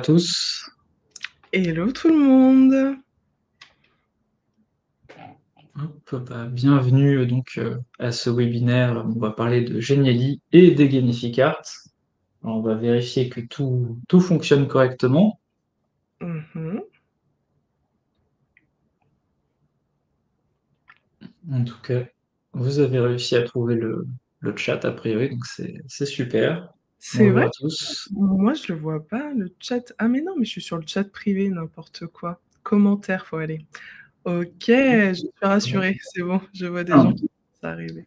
tous. Hello tout le monde. Bienvenue à ce webinaire. On va parler de Geniali et des Gamificart. Alors, on va vérifier que tout fonctionne correctement. En tout cas, vous avez réussi à trouver le chat a priori, donc c'est super. C'est Bonjour vrai? à tous. Moi je le vois pas, le chat. Ah mais non, mais je suis sur le chat privé, n'importe quoi. Commentaire, faut aller. Ok, je suis rassurée, c'est bon, je vois des Ah, gens qui commencent à arriver.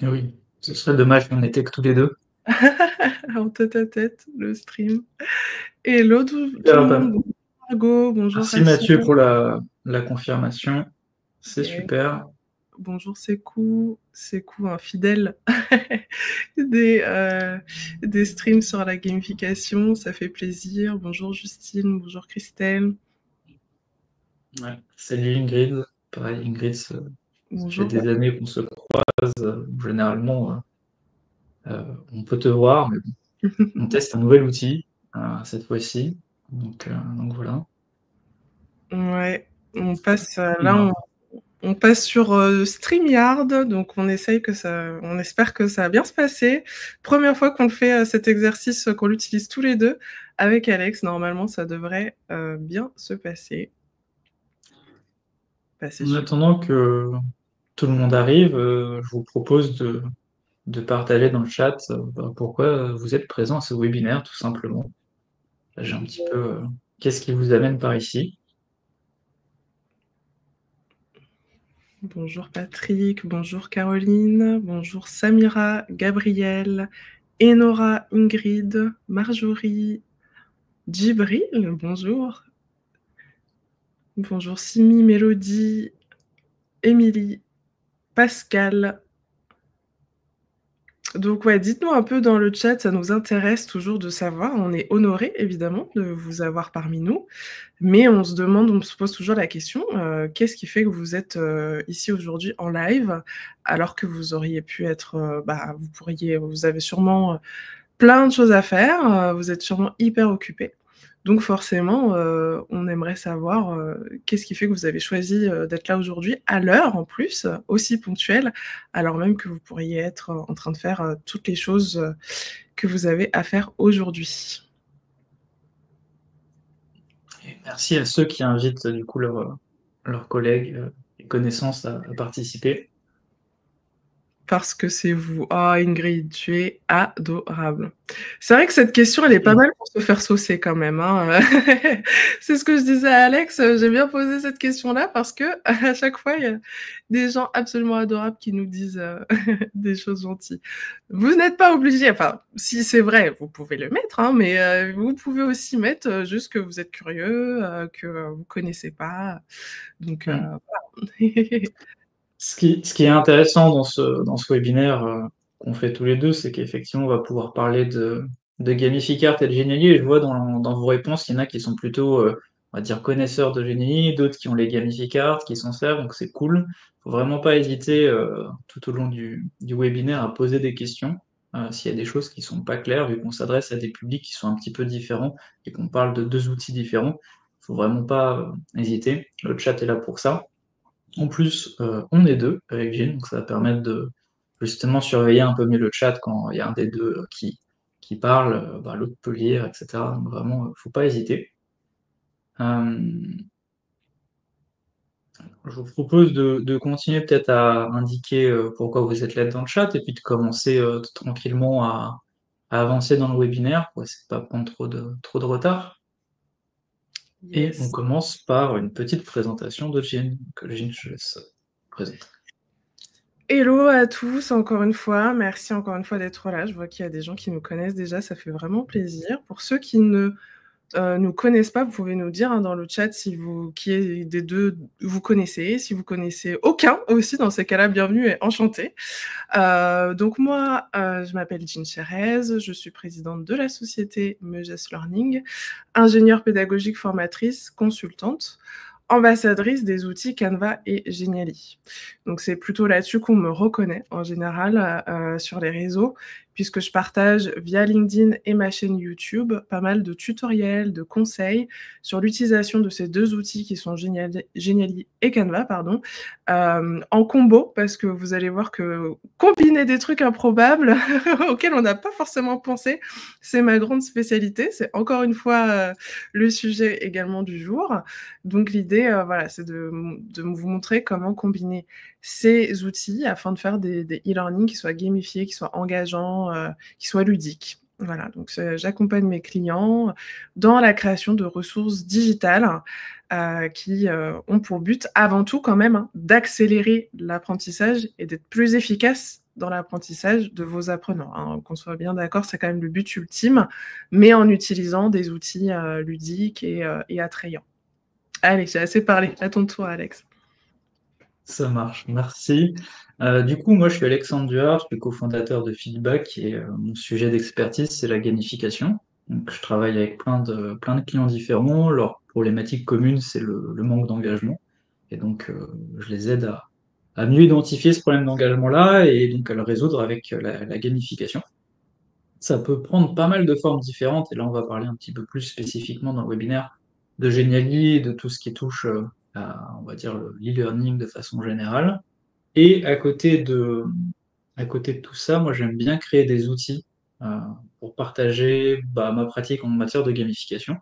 oui, ce serait dommage qu'on n'était que tous les deux. En tête à tête, le stream. Hello tout le Super, monde. Bonjour Margot, bonjour merci Rachel. Mathieu pour la confirmation. C'est Yeah. super. Bonjour Sekou, un fidèle des streams sur la gamification, ça fait plaisir. Bonjour Justine, bonjour Christelle. Ouais. Salut Ingrid. Pareil, Ingrid, ça fait Bonjour. des années qu'on se croise. Généralement, on peut te voir, mais bon, on teste un nouvel outil cette fois-ci. Donc voilà. Ouais, on passe Non. on passe sur StreamYard, donc on espère que ça va bien se passer. Première fois qu'on le fait cet exercice, qu'on l'utilise tous les deux avec Alex. Normalement, ça devrait bien se passer. Bah, c'est En super. attendant que tout le monde arrive, je vous propose de partager dans le chat pourquoi vous êtes présent à ce webinaire, tout simplement. J'ai un petit peu qu'est-ce qui vous amène par ici. Bonjour Patrick, bonjour Caroline, bonjour Samira, Gabrielle, Enora, Ingrid, Marjorie, Djibril, bonjour. Bonjour Simi, Mélodie, Émilie, Pascal. Donc ouais, dites-nous un peu dans le chat, ça nous intéresse toujours de savoir. On est honorés évidemment de vous avoir parmi nous, mais on se pose toujours la question, qu'est-ce qui fait que vous êtes ici aujourd'hui en live, alors que vous auriez pu être, vous avez sûrement plein de choses à faire, vous êtes sûrement hyper occupés. Donc forcément, on aimerait savoir, qu'est-ce qui fait que vous avez choisi, d'être là aujourd'hui, à l'heure en plus, aussi ponctuelle, alors même que vous pourriez être, en train de faire, toutes les choses, que vous avez à faire aujourd'hui. Et merci à ceux qui invitent du coup leurs collègues et connaissances à participer. Parce que c'est vous. Oh Ingrid, tu es adorable. C'est vrai que cette question, elle est pas mal pour se faire saucer quand même, hein. C'est ce que je disais à Alex, j'ai bien posé cette question-là parce qu'à chaque fois, il y a des gens absolument adorables qui nous disent, des choses gentilles. Vous n'êtes pas obligés, enfin, si c'est vrai, vous pouvez le mettre, hein, mais vous pouvez aussi mettre, juste que vous êtes curieux, que vous connaissez pas, donc Hmm. voilà. Ce qui est intéressant dans ce webinaire qu'on fait tous les deux, c'est qu'effectivement, on va pouvoir parler de Gamificart et de Geniali. Et je vois dans vos réponses, il y en a qui sont plutôt, on va dire, connaisseurs de Geniali, d'autres qui ont les Gamificart, qui s'en servent, donc c'est cool. Faut vraiment pas hésiter tout au long du webinaire à poser des questions s'il y a des choses qui sont pas claires, vu qu'on s'adresse à des publics qui sont un petit peu différents et qu'on parle de deux outils différents. Faut vraiment pas hésiter. Le chat est là pour ça. En plus, on est deux avec Jean, donc ça va permettre de justement surveiller un peu mieux le chat quand il y a un des deux qui parle, l'autre peut lire, etc. Donc vraiment, faut pas hésiter. Euh, je vous propose de continuer peut-être à indiquer pourquoi vous êtes là dans le chat et puis de commencer tranquillement à avancer dans le webinaire pour essayer de pas prendre trop de retard. Et on Yes. commence par une petite présentation de Jean, que Jean, je laisse présenter. Hello à tous, encore une fois. Merci encore une fois d'être là. Je vois qu'il y a des gens qui nous connaissent déjà, ça fait vraiment plaisir. Pour ceux qui ne nous connaissent pas, vous pouvez nous dire dans le chat qui est des deux vous connaissez, si vous connaissez aucun aussi, dans ces cas-là, bienvenue et enchantée. Donc moi, je m'appelle Jean Cherez, je suis présidente de la société Meges Learning, ingénieure pédagogique formatrice, consultante, ambassadrice des outils Canva et Geniali. Donc c'est plutôt là-dessus qu'on me reconnaît en général sur les réseaux, puisque je partage via LinkedIn et ma chaîne YouTube pas mal de tutoriels, de conseils sur l'utilisation de ces 2 outils qui sont Genially et Canva, pardon, en combo, parce que vous allez voir que combiner des trucs improbables auxquels on n'a pas forcément pensé, c'est ma grande spécialité. C'est encore une fois le sujet également du jour. Donc l'idée, voilà, c'est de vous montrer comment combiner ces outils afin de faire des e-learning qui soient gamifiés, qui soient engageants, qui soient ludiques. Voilà, donc j'accompagne mes clients dans la création de ressources digitales qui ont pour but avant tout quand même d'accélérer l'apprentissage et d'être plus efficace dans l'apprentissage de vos apprenants, hein. Qu'on soit bien d'accord, c'est quand même le but ultime, mais en utilisant des outils ludiques et attrayants. Allez, j'ai assez parlé. À ton tour, Alex. Ça marche, merci. Du coup, moi, je suis Alexandre Duhart, je suis cofondateur de Feedback et mon sujet d'expertise, c'est la gamification. Donc, je travaille avec plein de clients différents. Leur problématique commune, c'est le manque d'engagement. Et donc, je les aide à mieux identifier ce problème d'engagement-là et donc à le résoudre avec la gamification. Ça peut prendre pas mal de formes différentes, et là on va parler un petit peu plus spécifiquement dans le webinaire de Genially et de tout ce qui touche à, on va dire, l'e-learning de façon générale. Et à côté de tout ça, moi j'aime bien créer des outils euh, pour partager ma pratique en matière de gamification.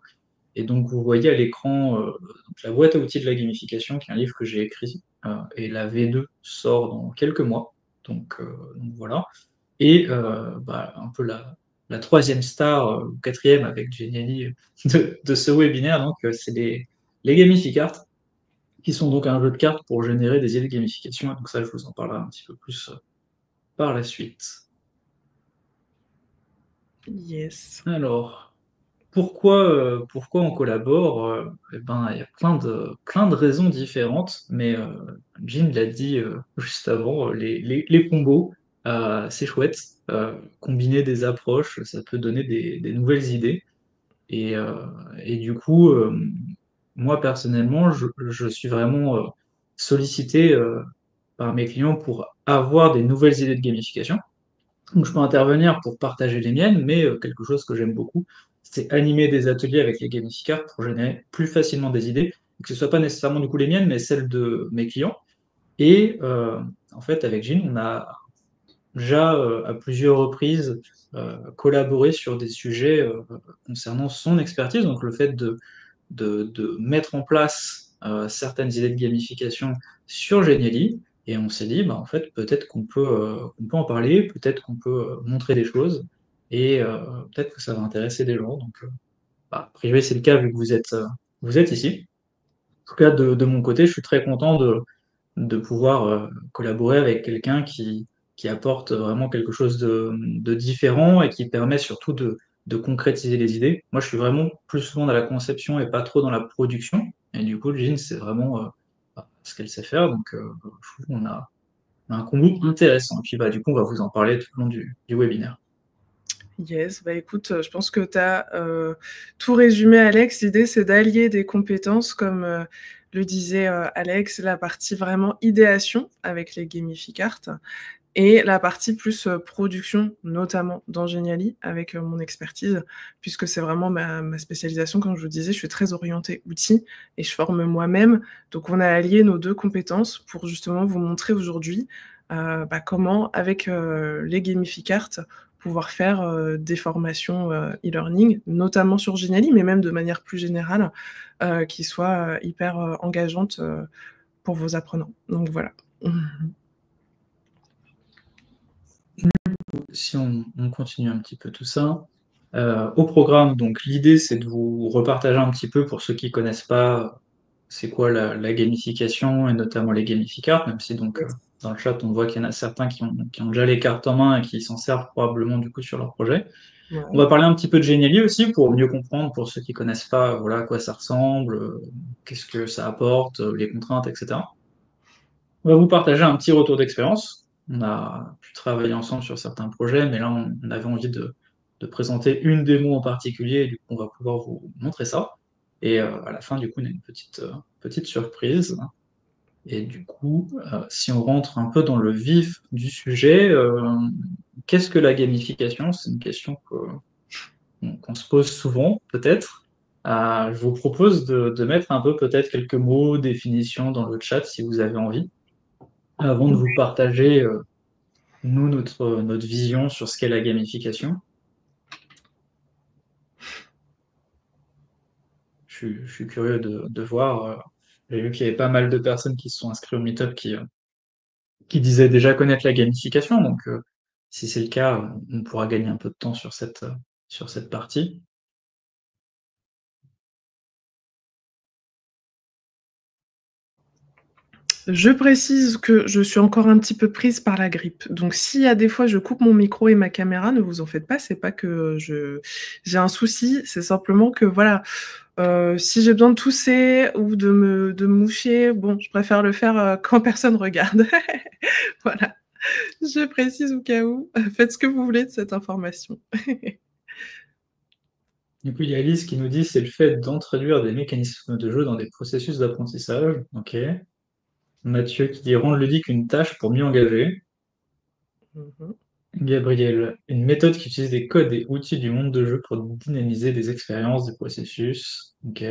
Et donc vous voyez à l'écran donc la boîte à outils de la gamification, qui est un livre que j'ai écrit, et la V2 sort dans quelques mois. Donc voilà. Et un peu la troisième star, ou quatrième avec Genially de ce webinaire, donc c'est les gamificards, qui sont donc un jeu de cartes pour générer des idées de gamification. Et donc ça, je vous en parlerai un petit peu plus par la suite. Yes. Alors, pourquoi on collabore? Eh ben, il y a plein de raisons différentes, mais Jim l'a dit juste avant, les combos, c'est chouette. Combiner des approches, ça peut donner des nouvelles idées. Et, euh, et du coup, moi personnellement, je suis vraiment sollicité par mes clients pour avoir des nouvelles idées de gamification. Donc je peux intervenir pour partager les miennes, mais quelque chose que j'aime beaucoup, c'est animer des ateliers avec les gamificars pour générer plus facilement des idées, que ce ne soit pas nécessairement du coup les miennes, mais celles de mes clients. Et en fait, avec Jean, on a déjà à plusieurs reprises collaboré sur des sujets concernant son expertise, donc le fait de mettre en place certaines idées de gamification sur Genially. Et on s'est dit, bah, en fait, peut-être qu'on peut en parler, peut-être qu'on peut montrer des choses, et peut-être que ça va intéresser des gens. Donc, a priori, c'est le cas vu que vous êtes ici. En tout cas, de mon côté, je suis très content de pouvoir collaborer avec quelqu'un qui apporte vraiment quelque chose de différent et qui permet surtout de concrétiser les idées. Moi, je suis vraiment plus souvent dans la conception et pas trop dans la production. Et du coup, Jean, c'est vraiment ce qu'elle sait faire. Donc, je trouve qu'on a un combo intéressant. Et puis, du coup, on va vous en parler tout au long du webinaire. Yes, bah écoute, je pense que tu as tout résumé, Alex. L'idée, c'est d'allier des compétences, comme le disait Alex, la partie vraiment idéation avec les gamificards et la partie plus production, notamment dans Genially, avec mon expertise, puisque c'est vraiment ma spécialisation. Comme je vous disais, je suis très orientée outils et je forme moi-même. Donc, on a allié nos 2 compétences pour justement vous montrer aujourd'hui comment, avec les gamificards, pouvoir faire des formations e-learning, notamment sur Genially, mais même de manière plus générale, qui soient hyper engageantes pour vos apprenants. Donc voilà. Si on continue un petit peu tout ça, au programme, donc l'idée c'est de vous repartager un petit peu pour ceux qui connaissent pas c'est quoi la gamification et notamment les gamificards, même si donc Yes. dans le chat on voit qu'il y en a certains qui ont déjà les cartes en main et qui s'en servent probablement du coup sur leur projet. On Ouais. va parler un petit peu de Genially aussi pour mieux comprendre pour ceux qui connaissent pas voilà à quoi ça ressemble, qu'est-ce que ça apporte, les contraintes, etc. On va vous partager un petit retour d'expérience. On a pu travailler ensemble sur certains projets, mais là, on avait envie de présenter une démo en particulier, et du coup, on va pouvoir vous montrer ça. Et à la fin, du coup, on a une petite surprise. Et du coup, si on rentre un peu dans le vif du sujet, qu'est-ce que la gamification? C'est une question qu'on se pose souvent, peut-être. Je vous propose de mettre un peu peut-être quelques mots, définitions dans le chat si vous avez envie, avant de vous partager, nous, notre vision sur ce qu'est la gamification. Je suis curieux de voir. J'ai vu qu'il y avait pas mal de personnes qui se sont inscrites au Meetup qui disaient déjà connaître la gamification. Donc, si c'est le cas, on pourra gagner un peu de temps sur cette partie. Je précise que je suis encore un petit peu prise par la grippe. Donc s'il y a des fois je coupe mon micro et ma caméra, ne vous en faites pas, c'est pas que j'ai un souci, c'est simplement que voilà, si j'ai besoin de tousser ou de me moucher, bon, je préfère le faire, quand personne regarde. Voilà, je précise au cas où. Faites ce que vous voulez de cette information. Du coup, il y a Alice qui nous dit c'est le fait d'introduire des mécanismes de jeu dans des processus d'apprentissage. Ok. Mathieu qui dit rendre ludique une tâche pour mieux engager. Mmh. Gabriel, une méthode qui utilise des codes et outils du monde de jeu pour dynamiser des expériences, des processus. Ok.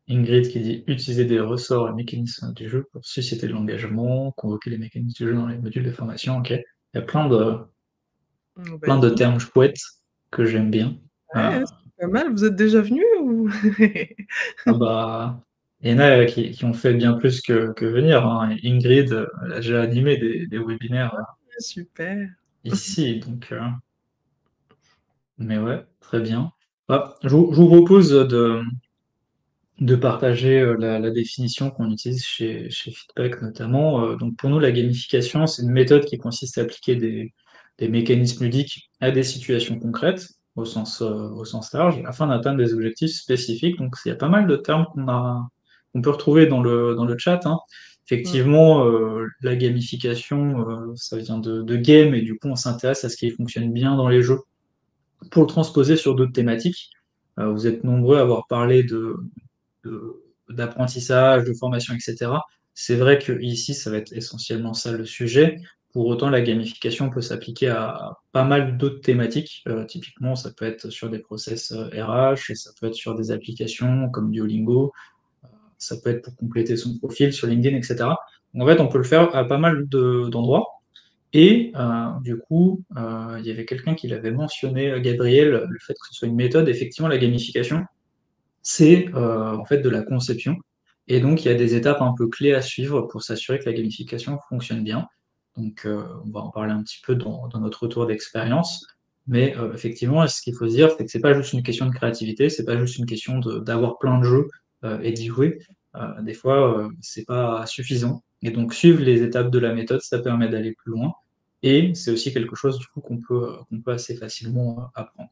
Ingrid qui dit utiliser des ressorts et mécanismes du jeu pour susciter de l'engagement, convoquer les mécanismes du jeu dans les modules de formation. Ok. Il y a Oh bah, plein de dis donc. termes chouettes que j'aime bien. Ouais, Euh, c'est pas mal. Vous êtes déjà venus ou? ah bah, il y en a qui ont fait bien plus que venir, hein. Ingrid, elle a déjà animé des webinaires Super. ici, donc, mais ouais, très bien. Je vous propose de partager la définition qu'on utilise chez Feedback notamment. Donc pour nous, la gamification, c'est une méthode qui consiste à appliquer des mécanismes ludiques à des situations concrètes, au sens large, afin d'atteindre des objectifs spécifiques. Donc il y a pas mal de termes qu'on peut retrouver dans le chat, hein. Mmh. Effectivement, la gamification, ça vient de game, et du coup on s'intéresse à ce qui fonctionne bien dans les jeux pour le transposer sur d'autres thématiques. Vous êtes nombreux à avoir parlé d'apprentissage, de formation, etc. C'est vrai que ici, ça va être essentiellement ça le sujet. Pour autant, la gamification peut s'appliquer à pas mal d'autres thématiques. Typiquement, ça peut être sur des process RH, et ça peut être sur des applications comme Duolingo, ça peut être pour compléter son profil sur LinkedIn, etc. Donc, en fait, on peut le faire à pas mal d'endroits. Et du coup, il y avait quelqu'un qui l'avait mentionné, Gabriel, le fait que ce soit une méthode. Effectivement, la gamification, c'est en fait de la conception. Et donc, il y a des étapes un peu clés à suivre pour s'assurer que la gamification fonctionne bien. Donc, on va en parler un petit peu dans notre retour d'expérience. Mais effectivement, ce qu'il faut se dire, c'est que c'est pas juste une question de créativité, c'est pas juste une question d'avoir plein de jeux et d'y jouer. Des fois, c'est pas suffisant. Et donc, suivre les étapes de la méthode, ça permet d'aller plus loin. Et c'est aussi quelque chose du coup qu'on peut assez facilement apprendre.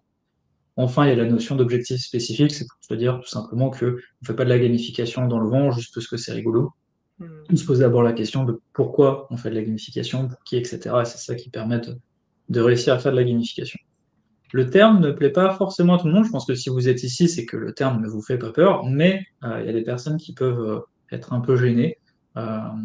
Enfin, il y a la notion d'objectif spécifique, c'est pour se dire tout simplement que on ne fait pas de la gamification dans le vent juste parce que c'est rigolo. Mmh. On se pose d'abord la question de pourquoi on fait de la gamification, pour qui, etc. Et c'est ça qui permet de réussir à faire de la gamification. Le terme ne plaît pas forcément à tout le monde. Je pense que si vous êtes ici, c'est que le terme ne vous fait pas peur, mais il y a des personnes qui peuvent être un peu gênées.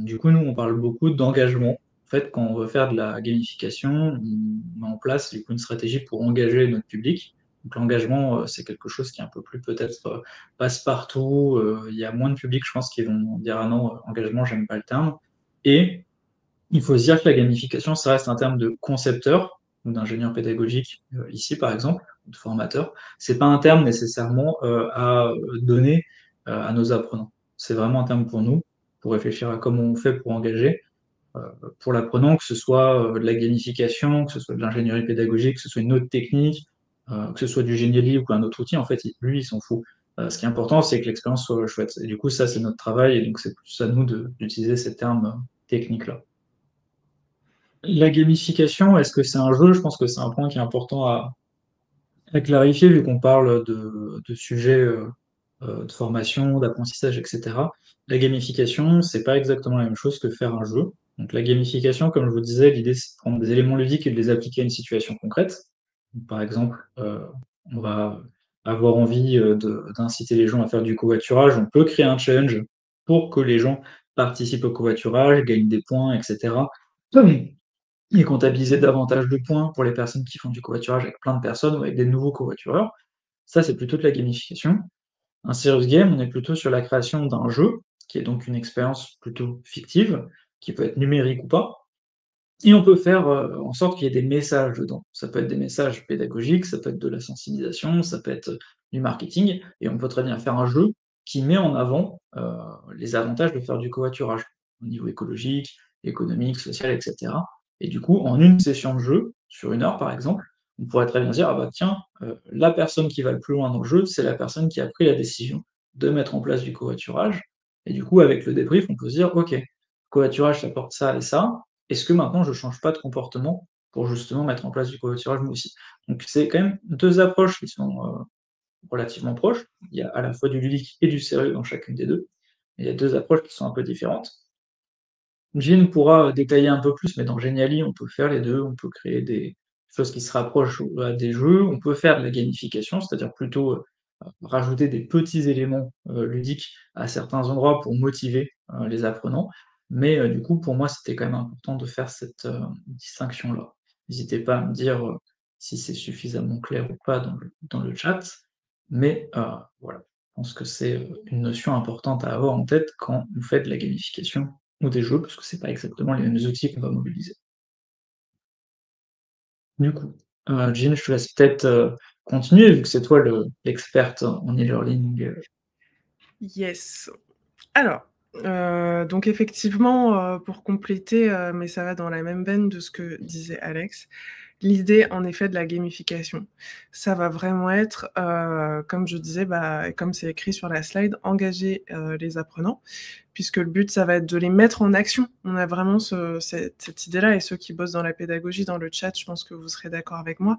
Du coup, nous, on parle beaucoup d'engagement. En fait, quand on veut faire de la gamification, on met en place du coup, une stratégie pour engager notre public. Donc l'engagement, c'est quelque chose qui est un peu plus peut-être passe-partout. Il y a moins de publics, je pense, qui vont dire ah non, engagement, j'aime pas le terme. Et il faut se dire que la gamification, ça reste un terme de concepteur ou d'ingénieur pédagogique, ici par exemple, ou de formateur. C'est pas un terme nécessairement à donner à nos apprenants. C'est vraiment un terme pour nous, pour réfléchir à comment on fait pour engager. Euh, pour l'apprenant, que ce soit de la gamification, que ce soit de l'ingénierie pédagogique, que ce soit une autre technique, que ce soit du génie libre ou un autre outil, en fait, lui, il s'en fout. Ce qui est important, c'est que l'expérience soit chouette. Et du coup, ça, c'est notre travail, et donc c'est plus à nous d'utiliser ces termes techniques-là. La gamification, est-ce que c'est un jeu? Je pense que c'est un point qui est important à clarifier vu qu'on parle de sujets de formation, d'apprentissage, etc. La gamification, c'est pas exactement la même chose que faire un jeu. Donc la gamification, comme je vous disais, l'idée c'est de prendre des éléments ludiques et de les appliquer à une situation concrète. Donc, par exemple, on va avoir envie d'inciter les gens à faire du covoiturage. On peut créer un challenge pour que les gens participent au covoiturage, gagnent des points, et cetera. Et comptabiliser davantage de points pour les personnes qui font du covoiturage avec plein de personnes ou avec des nouveaux covoitureurs. Ça, c'est plutôt de la gamification. Un serious game, on est plutôt sur la création d'un jeu, qui est donc une expérience plutôt fictive, qui peut être numérique ou pas, et on peut faire en sorte qu'il y ait des messages dedans. Ça peut être des messages pédagogiques, ça peut être de la sensibilisation, ça peut être du marketing, et on peut très bien faire un jeu qui met en avant les avantages de faire du covoiturage, au niveau écologique, économique, social, etc. Et du coup, en une session de jeu, sur 1 heure par exemple, on pourrait très bien dire, ah bah tiens, la personne qui va le plus loin dans le jeu, c'est la personne qui a pris la décision de mettre en place du covoiturage, et du coup, avec le débrief, on peut se dire, ok, covoiturage, ça porte ça et ça, est-ce que maintenant je change pas de comportement pour justement mettre en place du covoiturage moi aussi? Donc c'est quand même 2 approches qui sont, relativement proches. Il y a à la fois du ludique et du sérieux dans chacune des 2. Et il y a 2 approches qui sont un peu différentes. Jean pourra détailler un peu plus, mais dans Geniali, on peut faire les 2. On peut créer des choses qui se rapprochent, des jeux, on peut faire de la gamification, c'est-à-dire plutôt, rajouter des petits éléments, ludiques à certains endroits pour motiver, les apprenants. Mais, du coup, pour moi, c'était quand même important de faire cette, distinction-là. N'hésitez pas à me dire, si c'est suffisamment clair ou pas dans le chat, mais, voilà. Je pense que c'est, une notion importante à avoir en tête quand on fait de la gamification ou des jeux, parce que c'est pas exactement les mêmes outils qu'on va mobiliser. Du coup, Jean, je te laisse peut-être, continuer vu que c'est toi l'experte en e-learning, Yes. Alors, donc effectivement, pour compléter, mais ça va dans la même veine de ce que disait Alex, l'idée en effet de la gamification, ça va vraiment être, comme je disais, bah, et comme c'est écrit sur la slide, engager, les apprenants, puisque le but, ça va être de les mettre en action. On a vraiment cette idée-là, et ceux qui bossent dans la pédagogie, dans le chat, je pense que vous serez d'accord avec moi.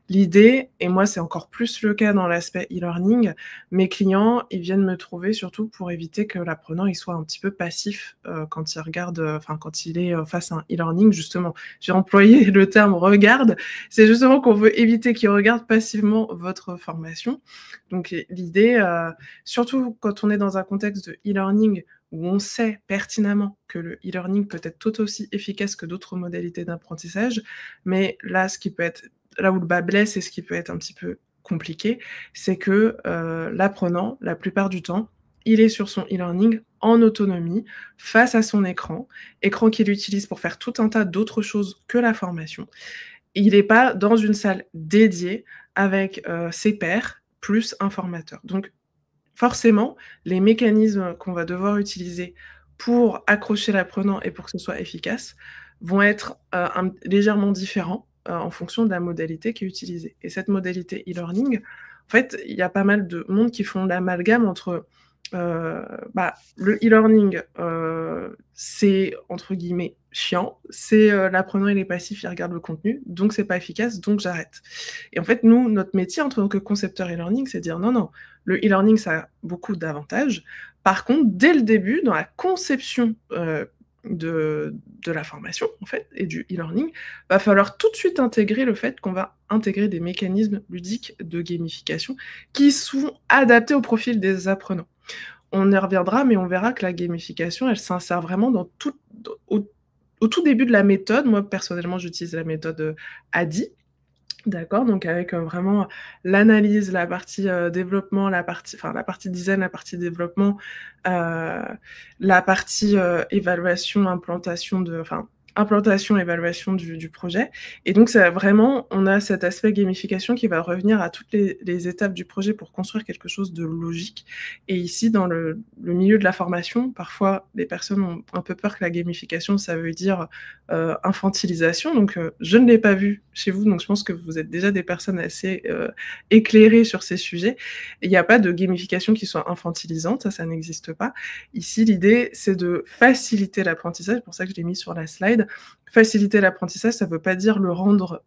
L'idée, et moi c'est encore plus le cas dans l'aspect e-learning, mes clients, ils viennent me trouver surtout pour éviter que l'apprenant, il soit un petit peu passif, quand il regarde, enfin quand il est, face à un e-learning justement. J'ai employé le terme «regarde», c'est justement qu'on veut éviter qu'il regarde passivement votre formation. Donc l'idée, surtout quand on est dans un contexte de e-learning où on sait pertinemment que le e-learning peut être tout aussi efficace que d'autres modalités d'apprentissage, mais là, ce qui peut être là où le bât blesse et ce qui peut être un petit peu compliqué, c'est que, l'apprenant, la plupart du temps, il est sur son e-learning en autonomie, face à son écran qu'il utilise pour faire tout un tas d'autres choses que la formation. Il est pas dans une salle dédiée avec, ses pairs plus un formateur. Donc forcément, les mécanismes qu'on va devoir utiliser pour accrocher l'apprenant et pour que ce soit efficace vont être, légèrement différents, en fonction de la modalité qui est utilisée, et cette modalité e-learning, en fait, il y a pas mal de monde qui font l'amalgame entre, bah, le e-learning, c'est entre guillemets «chiant», c'est, l'apprenant il est passif, il regarde le contenu, donc c'est pas efficace, donc j'arrête, et en fait, nous, notre métier en tant que concepteur e-learning, c'est de dire: «Non, non, le e-learning, ça a beaucoup d'avantages. Par contre, dès le début, dans la conception, de la formation, en fait, et du e-learning, va falloir tout de suite intégrer le fait qu'on va intégrer des mécanismes ludiques de gamification qui sont adaptés au profil des apprenants». On y reviendra, mais on verra que la gamification, elle s'insère vraiment dans tout au tout début de la méthode. Moi, personnellement, j'utilise la méthode, ADDIE. D'accord, donc avec, vraiment l'analyse, la partie, développement, la partie design, la partie développement, heu, la partie, évaluation, implantation, évaluation du projet, et donc ça vraiment on a cet aspect gamification qui va revenir à toutes les étapes du projet pour construire quelque chose de logique, et ici dans le milieu de la formation, parfois les personnes ont un peu peur que la gamification, ça veut dire, infantilisation, donc je ne l'ai pas vu chez vous, donc je pense que vous êtes déjà des personnes assez, éclairées sur ces sujets. Il y a pas de gamification qui soit infantilisante, ça n'existe pas. Ici, l'idée, c'est de faciliter l'apprentissage, c'est pour ça que je l'ai mis sur la slide. Faciliter l'apprentissage, ça veut pas dire le rendre,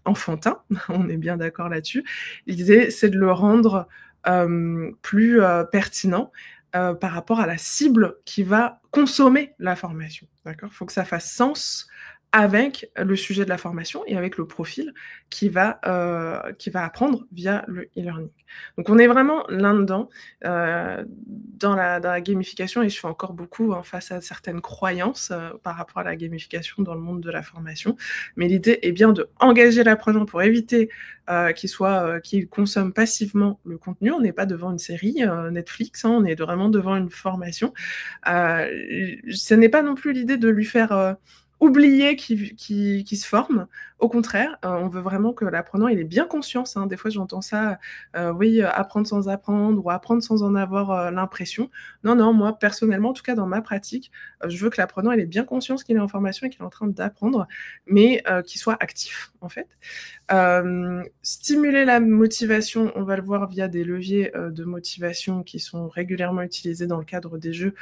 enfantin, on est bien d'accord là-dessus. L'idée, c'est de le rendre, plus, pertinent, par rapport à la cible qui va consommer la formation, d'accord? Faut que ça fasse sens avec le sujet de la formation et avec le profil qui va apprendre via le e-learning. Donc on est vraiment là-dedans, dans la gamification et je fais encore beaucoup, hein, face à certaines croyances, par rapport à la gamification dans le monde de la formation. Mais l'idée est bien d'engager l'apprenant pour éviter, qu'il consomme passivement le contenu. On n'est pas devant une série, Netflix, hein, on est vraiment devant une formation. Ce n'est pas non plus l'idée de lui faire, oublier qui se forme. Au contraire, on veut vraiment que l'apprenant il ait bien conscience, hein. Des fois j'entends ça, oui, apprendre sans apprendre ou apprendre sans en avoir, l'impression. Non, non, moi personnellement, en tout cas dans ma pratique, je veux que l'apprenant il ait bien conscience qu'il est en formation et qu'il est en train d'apprendre, mais qu'il soit actif, en fait. Stimuler la motivation, on va le voir via des leviers, de motivation qui sont régulièrement utilisés dans le cadre des jeux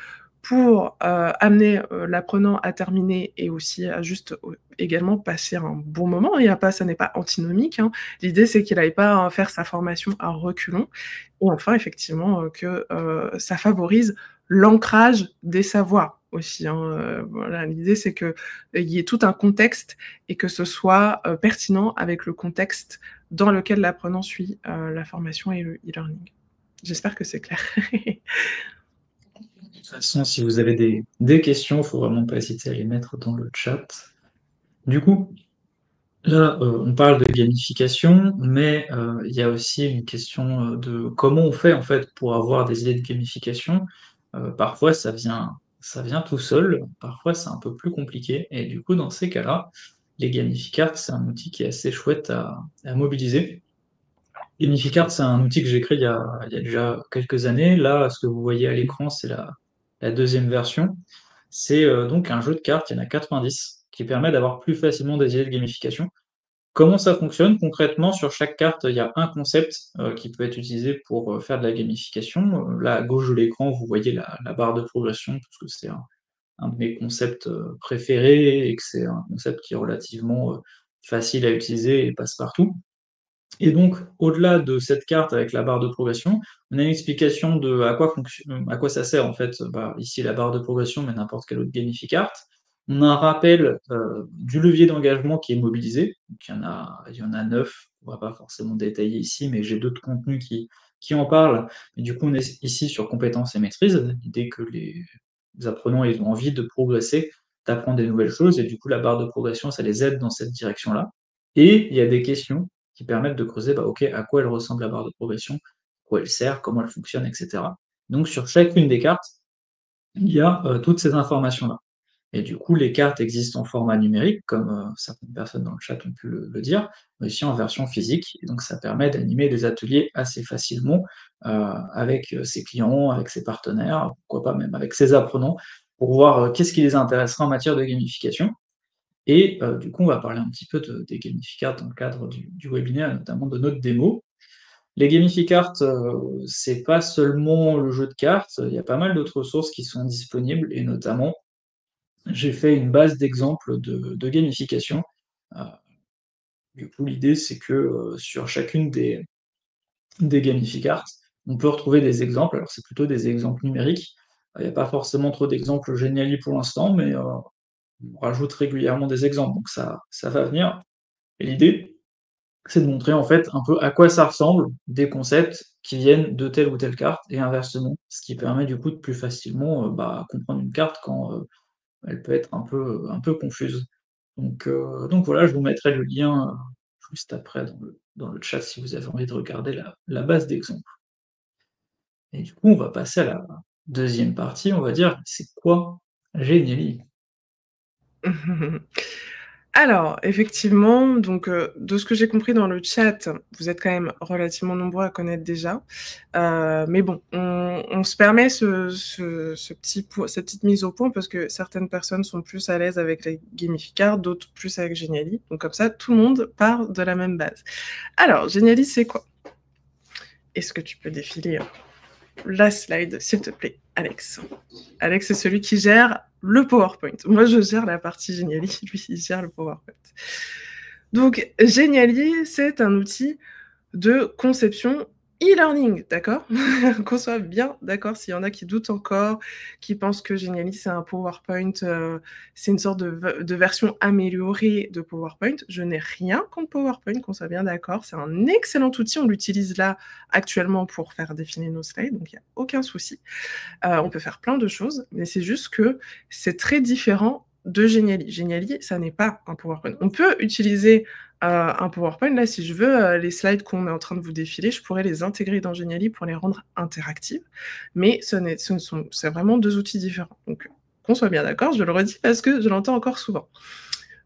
pour amener l'apprenant à terminer et aussi à juste également passer un bon moment. Ça n'est pas antinomique, hein. L'idée, c'est qu'il n'aille pas faire sa formation à reculons. Et enfin, effectivement, que ça favorise l'ancrage des savoirs aussi, hein. Voilà, l'idée, c'est qu'il y ait tout un contexte et que ce soit pertinent avec le contexte dans lequel l'apprenant suit la formation et le e-learning. J'espère que c'est clair. De toute façon, si vous avez des questions, il faut vraiment pas hésiter à les mettre dans le chat. Du coup, là, on parle de gamification, mais il y a aussi une question de comment on fait en fait pour avoir des idées de gamification. Parfois, ça vient tout seul, parfois c'est un peu plus compliqué, et du coup, dans ces cas-là, les gamificards, c'est un outil qui est assez chouette à mobiliser. Gamificard, c'est un outil que j'ai créé il y a déjà quelques années. Là, ce que vous voyez à l'écran, c'est la deuxième version. C'est donc un jeu de cartes, il y en a 90, qui permet d'avoir plus facilement des idées de gamification. Comment ça fonctionne? Concrètement, sur chaque carte, il y a un concept qui peut être utilisé pour faire de la gamification. Là, à gauche de l'écran, vous voyez la barre de progression, parce que c'est un de mes concepts préférés et que c'est un concept qui est relativement facile à utiliser et passe partout. Et donc, au-delà de cette carte avec la barre de progression, on a une explication de à quoi ça sert en fait. Bah, ici, la barre de progression, mais n'importe quelle autre gamificart. On a un rappel du levier d'engagement qui est mobilisé. Donc, il y en a 9. On va pas forcément détailler ici, mais j'ai d'autres contenus qui en parlent. Et du coup, on est ici sur compétences et maîtrise. L'idée que les apprenants ils ont envie de progresser, d'apprendre des nouvelles choses. Et du coup, la barre de progression, ça les aide dans cette direction-là. Et il y a des questions qui permettent de creuser, bah, ok, à quoi elle ressemble la barre de progression, à quoi elle sert, comment elle fonctionne, etc. Donc sur chacune des cartes, il y a toutes ces informations-là. Et du coup, les cartes existent en format numérique, comme certaines personnes dans le chat ont pu le dire, mais aussi en version physique. Et donc ça permet d'animer des ateliers assez facilement avec ses clients, avec ses partenaires, pourquoi pas même avec ses apprenants, pour voir qu'est-ce qui les intéressera en matière de gamification. Et du coup, on va parler un petit peu des gamificards dans le cadre du webinaire, notamment de notre démo. Les gamificards, c'est pas seulement le jeu de cartes, il y a pas mal d'autres ressources qui sont disponibles, et notamment, j'ai fait une base d'exemples de gamification. Euh, du coup, l'idée, c'est que sur chacune des gamificards, on peut retrouver des exemples. Alors, c'est plutôt des exemples numériques. Il n'y a pas forcément trop d'exemples Geniali pour l'instant, mais on rajoute régulièrement des exemples, donc ça va venir. Et l'idée, c'est de montrer en fait un peu à quoi ça ressemble des concepts qui viennent de telle ou telle carte et inversement, ce qui permet du coup de plus facilement comprendre une carte quand elle peut être un peu confuse. Donc voilà, je vous mettrai le lien juste après dans le chat si vous avez envie de regarder la base d'exemple. Et du coup, on va passer à la deuxième partie, on va dire, c'est quoi Geniali? Alors, effectivement, donc, de ce que j'ai compris dans le chat, vous êtes quand même relativement nombreux à connaître déjà. Mais bon, on se permet cette petite mise au point parce que certaines personnes sont plus à l'aise avec les gamificards, d'autres plus avec Geniali. Donc comme ça, tout le monde part de la même base. Alors, Geniali, c'est quoi? Est-ce que tu peux défiler la slide, s'il te plaît, Alex? Alex, c'est celui qui gère le PowerPoint. Moi, je gère la partie Geniali, lui, il gère le PowerPoint. Donc, Geniali, c'est un outil de conception E-learning, d'accord? Qu'on soit bien d'accord, s'il y en a qui doutent encore, qui pensent que Genially, c'est un PowerPoint, c'est une sorte de version améliorée de PowerPoint. Je n'ai rien contre PowerPoint, qu'on soit bien d'accord. C'est un excellent outil, on l'utilise là, actuellement, pour faire défiler nos slides, donc il y a aucun souci. On peut faire plein de choses, mais c'est juste que c'est très différent de Genially. Genially, ça n'est pas un PowerPoint. On peut utiliser un PowerPoint. Là, si je veux, les slides qu'on est en train de vous défiler, je pourrais les intégrer dans Genially pour les rendre interactives, mais c'est vraiment 2 outils différents. Donc, qu'on soit bien d'accord, je le redis parce que je l'entends encore souvent.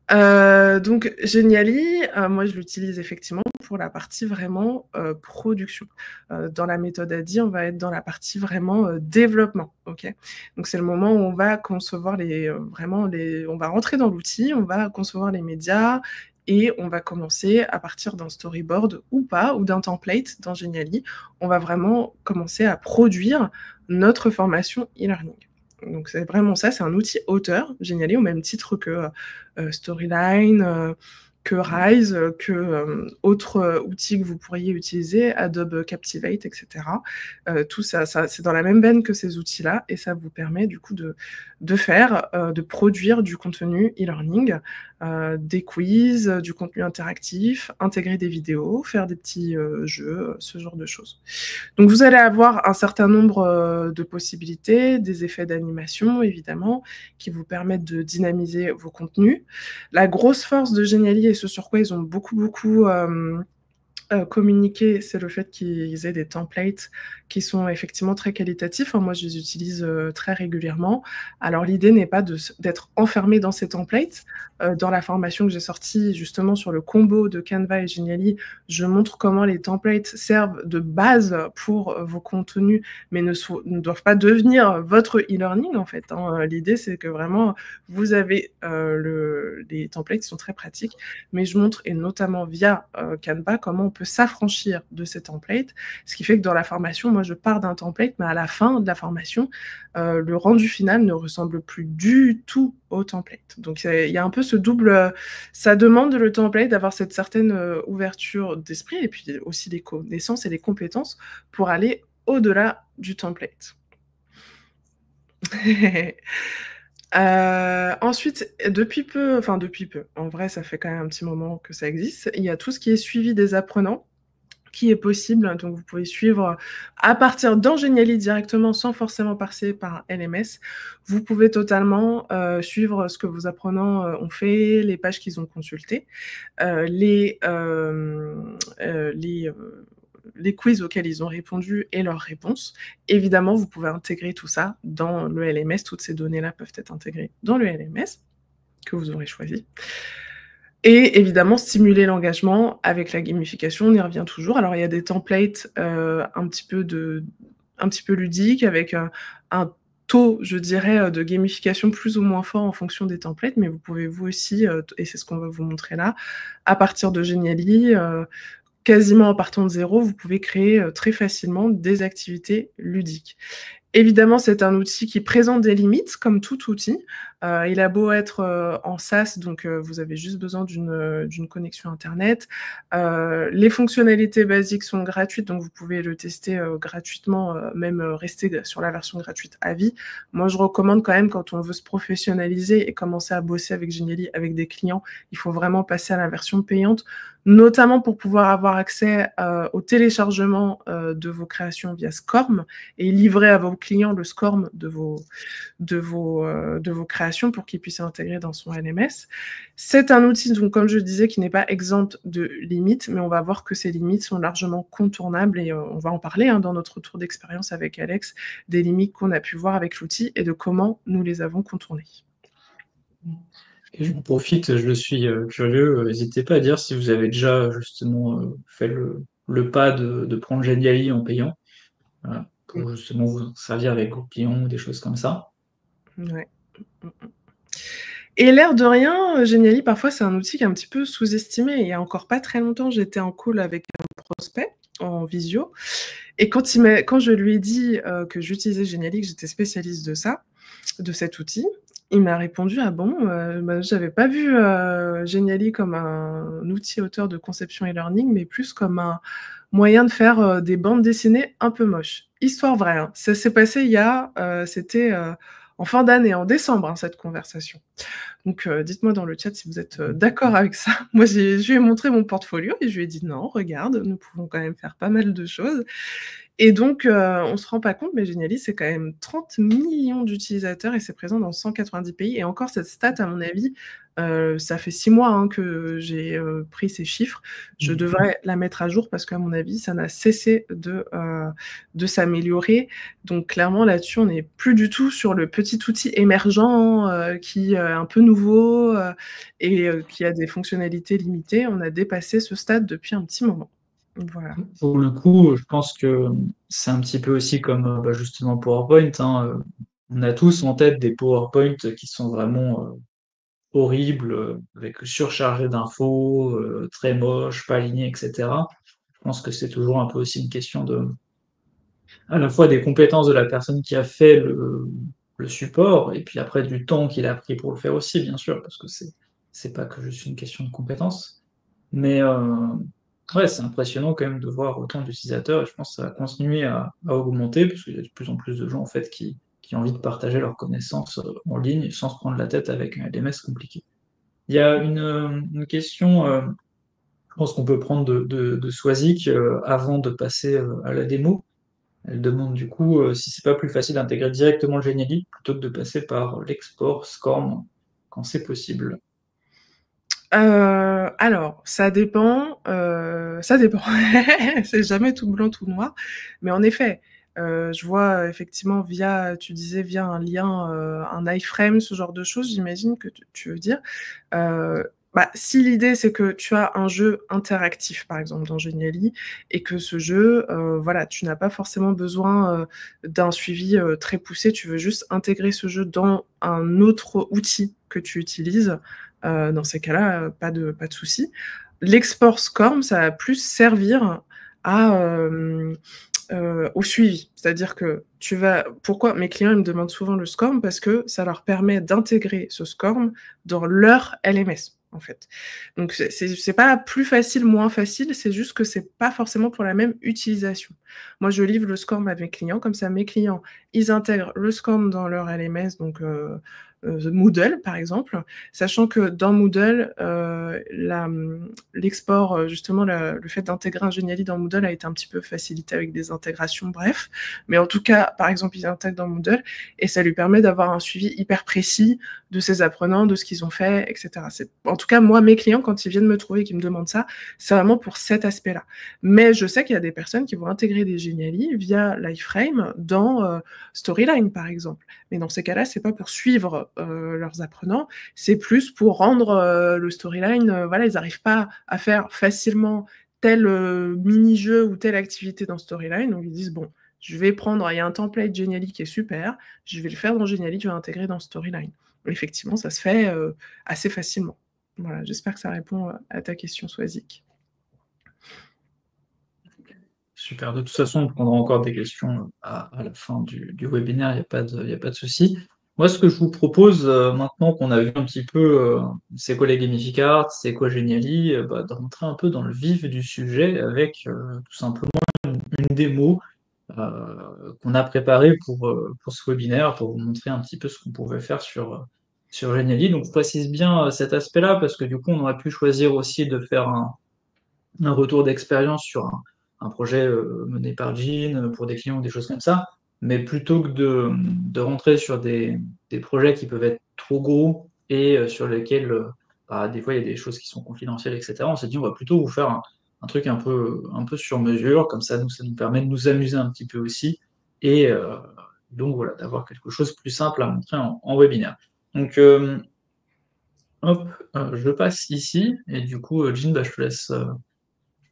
Donc Genially, moi je l'utilise effectivement pour la partie vraiment, production. Dans la méthode ADI, on va être dans la partie vraiment, développement, OK? Donc c'est le moment où on va concevoir on va rentrer dans l'outil, on va concevoir les médias et on va commencer à partir d'un storyboard ou pas, ou d'un template dans Genially. On va vraiment commencer à produire notre formation e-learning. Donc c'est vraiment ça, c'est un outil auteur, Genially, au même titre que, Storyline, que Rise, que autres outils que vous pourriez utiliser, Adobe Captivate, etc. Tout ça, c'est dans la même veine que ces outils-là, et ça vous permet du coup de produire du contenu e-learning, des quiz, du contenu interactif, intégrer des vidéos, faire des petits jeux, ce genre de choses. Donc vous allez avoir un certain nombre de possibilités, des effets d'animation évidemment, qui vous permettent de dynamiser vos contenus. La grosse force de Genially et ce sur quoi ils ont beaucoup communiqué, c'est le fait qu'ils aient des templates qui sont effectivement très qualitatifs. Moi, je les utilise très régulièrement. Alors, l'idée n'est pas d'être enfermé dans ces templates. Dans la formation que j'ai sortie justement sur le combo de Canva et Genially, je montre comment les templates servent de base pour vos contenus, mais ne doivent pas devenir votre e-learning en fait. L'idée, c'est que vraiment, vous avez les templates qui sont très pratiques, mais je montre, et notamment via Canva, comment on peut s'affranchir de ces templates, ce qui fait que dans la formation, moi je pars d'un template, mais à la fin de la formation, le rendu final ne ressemble plus du tout au template. Donc il y a un peu ce double, ça demande le template d'avoir cette certaine ouverture d'esprit, et puis aussi les connaissances et les compétences pour aller au-delà du template. Ensuite, depuis peu, en vrai, ça fait quand même un petit moment que ça existe, il y a tout ce qui est suivi des apprenants qui est possible. Donc vous pouvez suivre à partir d'Engenially directement, sans forcément passer par LMS. Vous pouvez totalement suivre ce que vos apprenants ont fait, les pages qu'ils ont consultées, les quiz auxquels ils ont répondu et leurs réponses. Évidemment, vous pouvez intégrer tout ça dans le LMS. Toutes ces données-là peuvent être intégrées dans le LMS que vous aurez choisi. Et évidemment, stimuler l'engagement avec la gamification, on y revient toujours. Alors, il y a des templates un petit peu ludiques, avec un taux, je dirais, de gamification plus ou moins fort en fonction des templates, mais vous pouvez vous aussi, et c'est ce qu'on va vous montrer là, à partir de Genially, quasiment en partant de zéro, vous pouvez créer très facilement des activités ludiques. Évidemment, c'est un outil qui présente des limites, comme tout outil. Il a beau être en SaaS, donc vous avez juste besoin d'une connexion internet. Les fonctionnalités basiques sont gratuites, donc vous pouvez le tester gratuitement, même rester sur la version gratuite à vie. Moi, je recommande quand même, quand on veut se professionnaliser et commencer à bosser avec Genially, avec des clients, il faut vraiment passer à la version payante, notamment pour pouvoir avoir accès au téléchargement de vos créations via SCORM et livrer à vos clients le SCORM de vos créations pour qu'ils puissent l'intégrer dans son LMS. C'est un outil, donc, comme je disais, qui n'est pas exempt de limites, mais on va voir que ces limites sont largement contournables, et on va en parler dans notre tour d'expérience avec Alex, des limites qu'on a pu voir avec l'outil et de comment nous les avons contournées. Et j'en profite, je suis curieux, n'hésitez pas à dire si vous avez déjà justement fait le pas de prendre Genially en payant, voilà, pour justement vous servir avec vos clients ou des choses comme ça. Ouais. Et l'air de rien, Genially, parfois, c'est un outil qui est un petit peu sous-estimé. Il y a encore pas très longtemps, j'étais en call avec un prospect, en visio, et quand je lui ai dit que j'utilisais Genially, que j'étais spécialiste de cet outil, il m'a répondu: «Ah bon? J'avais pas vu Genially comme un outil auteur de conception e-learning, mais plus comme moyen de faire des bandes dessinées un peu moches. Histoire vraie, hein. Ça s'est passé c'était en fin d'année, en décembre, hein, cette conversation. Donc, dites-moi dans le chat si vous êtes d'accord avec ça. Moi, je lui ai montré mon portfolio et je lui ai dit: «Non, regarde, nous pouvons quand même faire pas mal de choses». Et donc, on se rend pas compte, mais Genially, c'est quand même 30 millions d'utilisateurs et c'est présent dans 190 pays. Et encore, cette stat, à mon avis, ça fait 6 mois, hein, que j'ai pris ces chiffres. Je devrais la mettre à jour parce qu'à mon avis, ça n'a cessé de s'améliorer. Donc clairement, là-dessus, on n'est plus du tout sur le petit outil émergent, qui est un peu nouveau, et qui a des fonctionnalités limitées. On a dépassé ce stade depuis un petit moment. Voilà. Pour le coup, je pense que c'est un petit peu aussi comme bah, justement PowerPoint, hein. On a tous en tête des PowerPoint qui sont vraiment horribles, avec surchargé d'infos, très moches, pas alignés, etc. Je pense que c'est toujours un peu aussi une question à la fois des compétences de la personne qui a fait le support, et puis après du temps qu'il a pris pour le faire aussi, bien sûr, parce que c'est pas que juste une question de compétences. Mais ouais, c'est impressionnant quand même de voir autant d'utilisateurs, et je pense que ça va continuer à augmenter, parce qu'il y a de plus en plus de gens en fait qui ont envie de partager leurs connaissances en ligne sans se prendre la tête avec un LMS compliqué. Il y a une question, je pense qu'on peut prendre de Swazik avant de passer à la démo. Elle demande du coup si c'est pas plus facile d'intégrer directement le Geniali plutôt que de passer par l'export SCORM quand c'est possible. Alors, ça dépend, ça dépend. C'est jamais tout blanc, tout noir. Mais en effet, je vois effectivement tu disais via un lien, un iframe, ce genre de choses, j'imagine que tu veux dire. Bah, si l'idée c'est que tu as un jeu interactif, par exemple dans Genially, et que ce jeu, voilà, tu n'as pas forcément besoin, d'un suivi, très poussé, tu veux juste intégrer ce jeu dans un autre outil que tu utilises, dans ces cas-là, pas de souci. L'export SCORM, ça va plus servir au suivi. C'est-à-dire que pourquoi mes clients ils me demandent souvent le SCORM? Parce que ça leur permet d'intégrer ce SCORM dans leur LMS, en fait. Donc c'est pas plus facile, moins facile, c'est juste que c'est pas forcément pour la même utilisation. Moi, je livre le SCORM à mes clients, comme ça mes clients, ils intègrent le SCORM dans leur LMS, donc Moodle, par exemple, sachant que dans Moodle, l'export, justement, le fait d'intégrer un Genially dans Moodle a été un petit peu facilité avec des intégrations, bref. Mais en tout cas, par exemple, ils intègrent dans Moodle et ça lui permet d'avoir un suivi hyper précis de ses apprenants, de ce qu'ils ont fait, etc. En tout cas, moi, mes clients, quand ils viennent me trouver et qu'ils me demandent ça, c'est vraiment pour cet aspect-là. Mais je sais qu'il y a des personnes qui vont intégrer des Genially via l'iframe dans Storyline, par exemple. Mais dans ces cas-là, c'est pas pour suivre leurs apprenants, c'est plus pour rendre le storyline, voilà, ils n'arrivent pas à faire facilement tel mini-jeu ou telle activité dans Storyline, donc ils disent, bon, je vais prendre, il y a un template Genially qui est super, je vais le faire dans Genially, je vais l'intégrer dans Storyline. Effectivement, ça se fait assez facilement. Voilà, j'espère que ça répond à ta question, Swazik. Super. De toute façon, on prendra encore des questions à la fin du webinaire, il y a pas de souci. Moi, ce que je vous propose, maintenant qu'on a vu un petit peu c'est quoi les gamificart, c'est quoi Genially, bah, de rentrer un peu dans le vif du sujet avec tout simplement une démo qu'on a préparée pour ce webinaire, pour vous montrer un petit peu ce qu'on pouvait faire sur Genially. Donc, je précise bien cet aspect-là parce que du coup, on aurait pu choisir aussi de faire un retour d'expérience sur un projet mené par Jean pour des clients ou des choses comme ça. Mais plutôt que de rentrer sur des projets qui peuvent être trop gros et sur lesquels bah, des fois il y a des choses qui sont confidentielles, etc., on s'est dit on va plutôt vous faire un truc un peu sur mesure, comme ça nous permet de nous amuser un petit peu aussi. Et donc voilà, d'avoir quelque chose de plus simple à montrer en webinaire. Donc hop, je passe ici, et du coup, Jean, bah, je te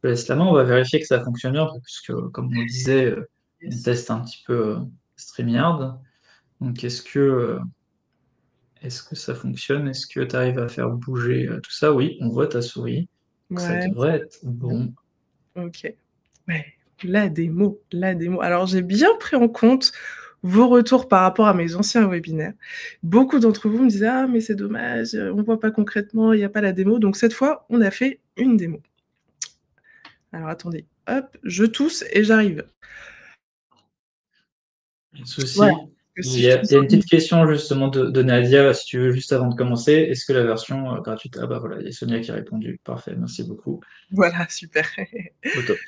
laisse la main, on va vérifier que ça fonctionne bien, puisque comme on le disait, on Yes. teste un petit peu StreamYard. Donc est-ce que ça fonctionne? Est-ce que tu arrives à faire bouger tout ça? Oui, on voit ta souris. Donc ça Ouais, devrait être bon. ok. Ouais, la démo, la démo. Alors, j'ai bien pris en compte vos retours par rapport à mes anciens webinaires. Beaucoup d'entre vous me disaient: «Ah, mais c'est dommage, on voit pas concrètement, il n'y a pas la démo». Donc cette fois, on a fait une démo. Alors attendez, hop, je tousse et j'arrive. Pas de Voilà, souci. que Il si y je te a il y a une dis petite question justement de Nadia, si tu veux, juste avant de commencer. Est-ce que la version gratuite... Ah bah voilà, il y a Sonia qui a répondu. Parfait, merci beaucoup. voilà, super. Au top.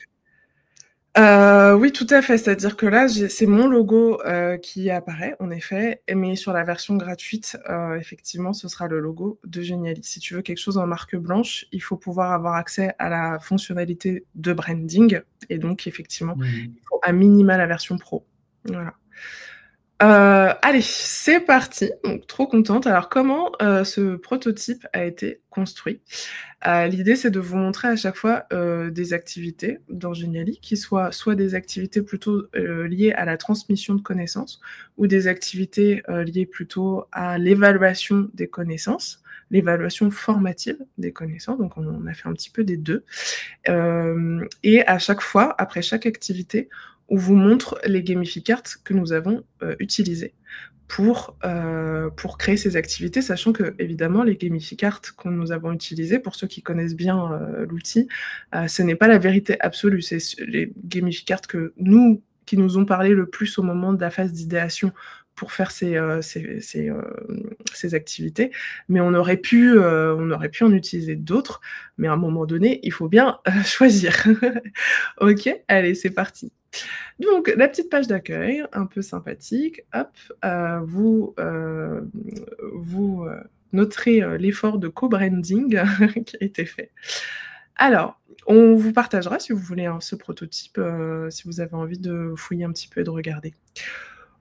Oui, tout à fait. C'est-à-dire que là, c'est mon logo, qui apparaît, en effet, mais sur la version gratuite, effectivement, ce sera le logo de Geniali. Si tu veux quelque chose en marque blanche, il faut pouvoir avoir accès à la fonctionnalité de branding et donc effectivement, Mmh. il faut à minima la version pro. Voilà. Allez, c'est parti, donc trop contente. Alors comment, ce prototype a été construit? L'idée, c'est de vous montrer à chaque fois, des activités dans Geniali qui soient soit des activités plutôt, liées à la transmission de connaissances ou des activités, liées plutôt à l'évaluation des connaissances, l'évaluation formative des connaissances, donc on a fait un petit peu des 2. Et à chaque fois, après chaque activité, on vous montre les gamificards que nous avons, utilisés pour créer ces activités, sachant qu'évidemment les gamificards que nous avons utilisés, pour ceux qui connaissent bien, l'outil, ce n'est pas la vérité absolue. C'est les gamificards qui nous ont parlé le plus au moment de la phase d'idéation pour faire ces activités, mais on aurait pu en utiliser d'autres, mais à un moment donné, il faut bien, choisir. OK, allez, c'est parti. Donc la petite page d'accueil, un peu sympathique, hop, vous noterez, l'effort de co-branding qui a été fait. Alors, on vous partagera si vous voulez, hein, ce prototype, si vous avez envie de fouiller un petit peu et de regarder.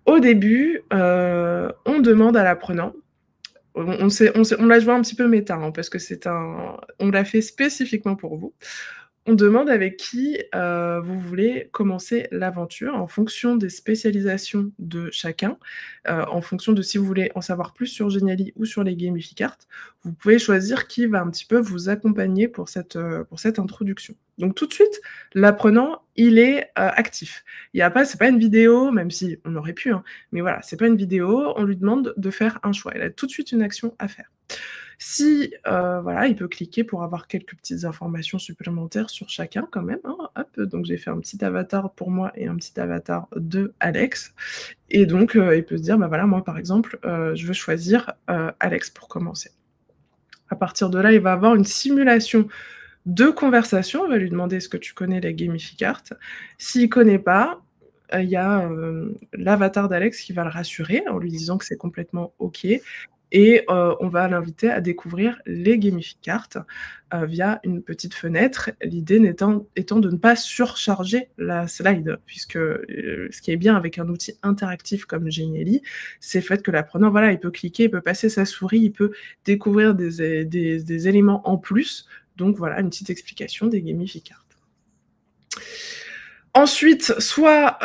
Au début, on demande à l'apprenant, on l'a joué un petit peu méta, hein, parce que on l'a fait spécifiquement pour vous. On demande avec qui, vous voulez commencer l'aventure en fonction des spécialisations de chacun, en fonction de si vous voulez en savoir plus sur Geniali ou sur les gamificards. Vous pouvez choisir qui va un petit peu vous accompagner pour cette introduction. Donc tout de suite, l'apprenant, il est, actif. Il y a pas C'est pas une vidéo, même si on aurait pu, hein, mais voilà, c'est pas une vidéo, on lui demande de faire un choix. Il a tout de suite une action à faire. Si, voilà, il peut cliquer pour avoir quelques petites informations supplémentaires sur chacun quand même, hein. Hop, donc j'ai fait un petit avatar pour moi et un petit avatar de Alex et donc il peut se dire: «Bah, voilà, moi, par exemple, je veux choisir, Alex pour commencer». À partir de là, il va avoir une simulation de conversation. On va lui demander: «Est-ce que tu connais les gamificards?» S'il connaît pas, il y a, l'avatar d'Alex qui va le rassurer en lui disant que c'est complètement OK et on va l'inviter à découvrir les gamificards, via une petite fenêtre. L'idée étant de ne pas surcharger la slide puisque, ce qui est bien avec un outil interactif comme Geniali, c'est le fait que l'apprenant, voilà, il peut cliquer, il peut passer sa souris, il peut découvrir des éléments en plus. Donc voilà, une petite explication des gamificards. Ensuite, soit,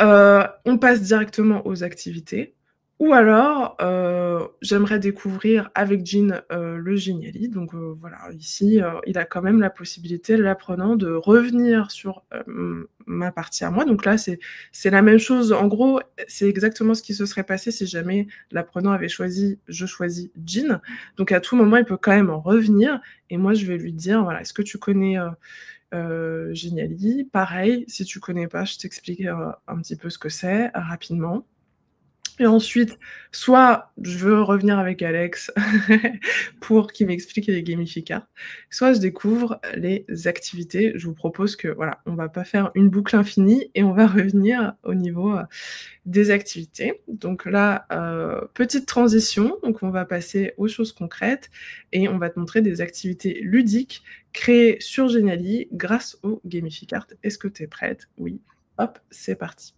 on passe directement aux activités ou alors, j'aimerais découvrir avec Jean, le Geniali. Donc, voilà, ici, il a quand même la possibilité, l'apprenant, de revenir sur, ma partie à moi. Donc là, c'est la même chose. En gros, c'est exactement ce qui se serait passé si jamais l'apprenant avait choisi «Je choisis Jean». Donc à tout moment, il peut quand même en revenir et moi, je vais lui dire: «Voilà, est-ce que tu connais, Geniali?» Pareil, si tu connais pas, je t'explique, un petit peu ce que c'est, rapidement. Et ensuite, soit je veux revenir avec Alex pour qu'il m'explique les gamificards, soit je découvre les activités. Je vous propose que, voilà, on va pas faire une boucle infinie et on va revenir au niveau, des activités. Donc là, petite transition, donc on va passer aux choses concrètes et on va te montrer des activités ludiques créées sur Geniali grâce aux gamificards. Est-ce que tu es prête? Oui. Hop, c'est parti.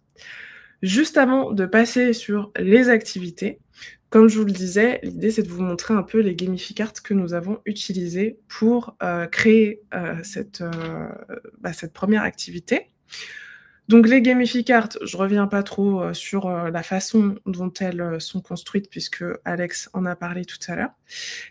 Juste avant de passer sur les activités, comme je vous le disais, l'idée c'est de vous montrer un peu les gamificards que nous avons utilisés pour, créer, cette première activité. Donc les gamificards, je reviens pas trop, sur, la façon dont elles, sont construites puisque Alex en a parlé tout à l'heure.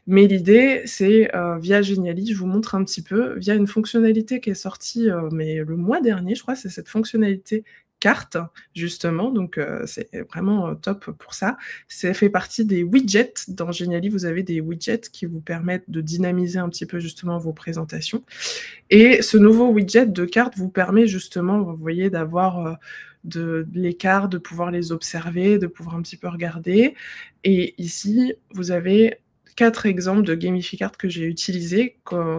Mais l'idée, c'est, via Geniali, je vous montre un petit peu, via une fonctionnalité qui est sortie, mais le mois dernier, je crois, c'est cette fonctionnalité cartes, justement, donc c'est vraiment top pour ça. Ça fait partie des widgets. Dans Genially, vous avez des widgets qui vous permettent de dynamiser un petit peu justement vos présentations. Et ce nouveau widget de cartes vous permet justement, vous voyez, d'avoir de les cartes, de pouvoir les observer, de pouvoir un petit peu regarder. Et ici, vous avez 4 exemples de gamificart que j'ai utilisés,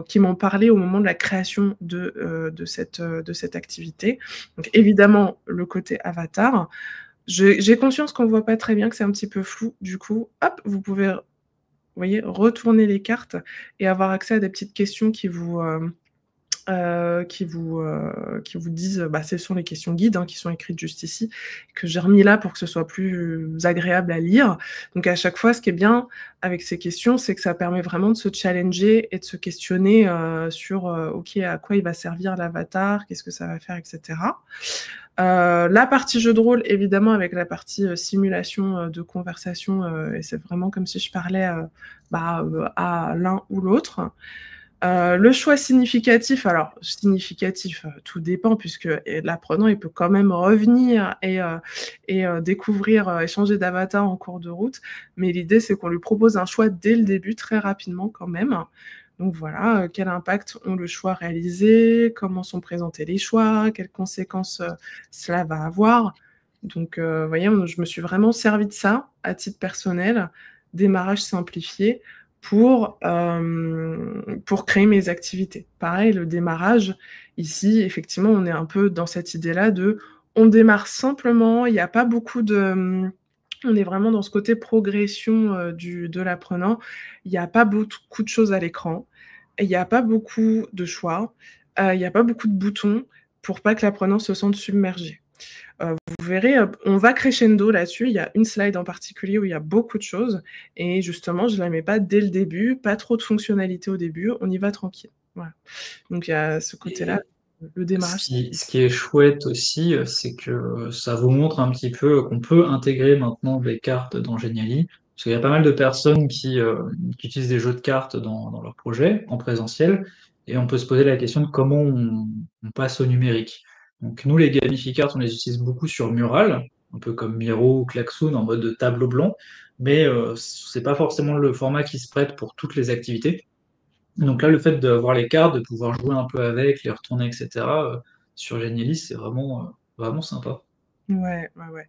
qui m'ont parlé au moment de la création de cette activité. Donc évidemment, le côté avatar. J'ai conscience qu'on voit pas très bien, que c'est un petit peu flou. Du coup, hop, vous pouvez, vous voyez, retourner les cartes et avoir accès à des petites questions qui vous disent, bah, ce sont les questions guides, hein, qui sont écrites juste ici, que j'ai remis là pour que ce soit plus agréable à lire. Donc à chaque fois, ce qui est bien avec ces questions, c'est que ça permet vraiment de se challenger et de se questionner sur OK, à quoi il va servir l'avatar, qu'est-ce que ça va faire, et cetera. La partie jeu de rôle, évidemment, avec la partie simulation de conversation, et c'est vraiment comme si je parlais à l'un ou l'autre. Le choix significatif, alors significatif, tout dépend puisque l'apprenant, il peut quand même revenir et découvrir, et changer d'avatar en cours de route. Mais l'idée, c'est qu'on lui propose un choix dès le début, très rapidement quand même. Donc voilà, quel impact ont le choix réalisé, comment sont présentés les choix, quelles conséquences cela va avoir. Donc vous voyez, je me suis vraiment servi de ça à titre personnel, démarrage simplifié, pour créer mes activités. Pareil, le démarrage, ici, effectivement, on est un peu dans cette idée-là de on démarre simplement, il n'y a pas beaucoup de on est vraiment dans ce côté progression de l'apprenant. Il n'y a pas beaucoup de choses à l'écran, il n'y a pas beaucoup de choix, il n'y a pas beaucoup de boutons pour pas que l'apprenant se sente submergé. Vous verrez, on va crescendo là-dessus. Il y a une slide en particulier où il y a beaucoup de choses et justement, je la mets pas dès le début, pas trop de fonctionnalités au début, on y va tranquille. Voilà. Donc il y a ce côté-là, Et le démarrage. ce qui est chouette aussi, c'est que ça vous montre un petit peu qu'on peut intégrer maintenant des cartes dans Genially. Parce qu'il y a pas mal de personnes qui utilisent des jeux de cartes dans leur projet, en présentiel, et on peut se poser la question de comment on passe au numérique. Donc nous, les gamificards, on les utilise beaucoup sur Mural, un peu comme Miro ou Klaxoon en mode tableau blanc, mais c'est pas forcément le format qui se prête pour toutes les activités. Donc là, le fait d'avoir les cartes, de pouvoir jouer un peu avec, les retourner, etc., sur Genially, c'est vraiment sympa. Ouais, ouais, ouais.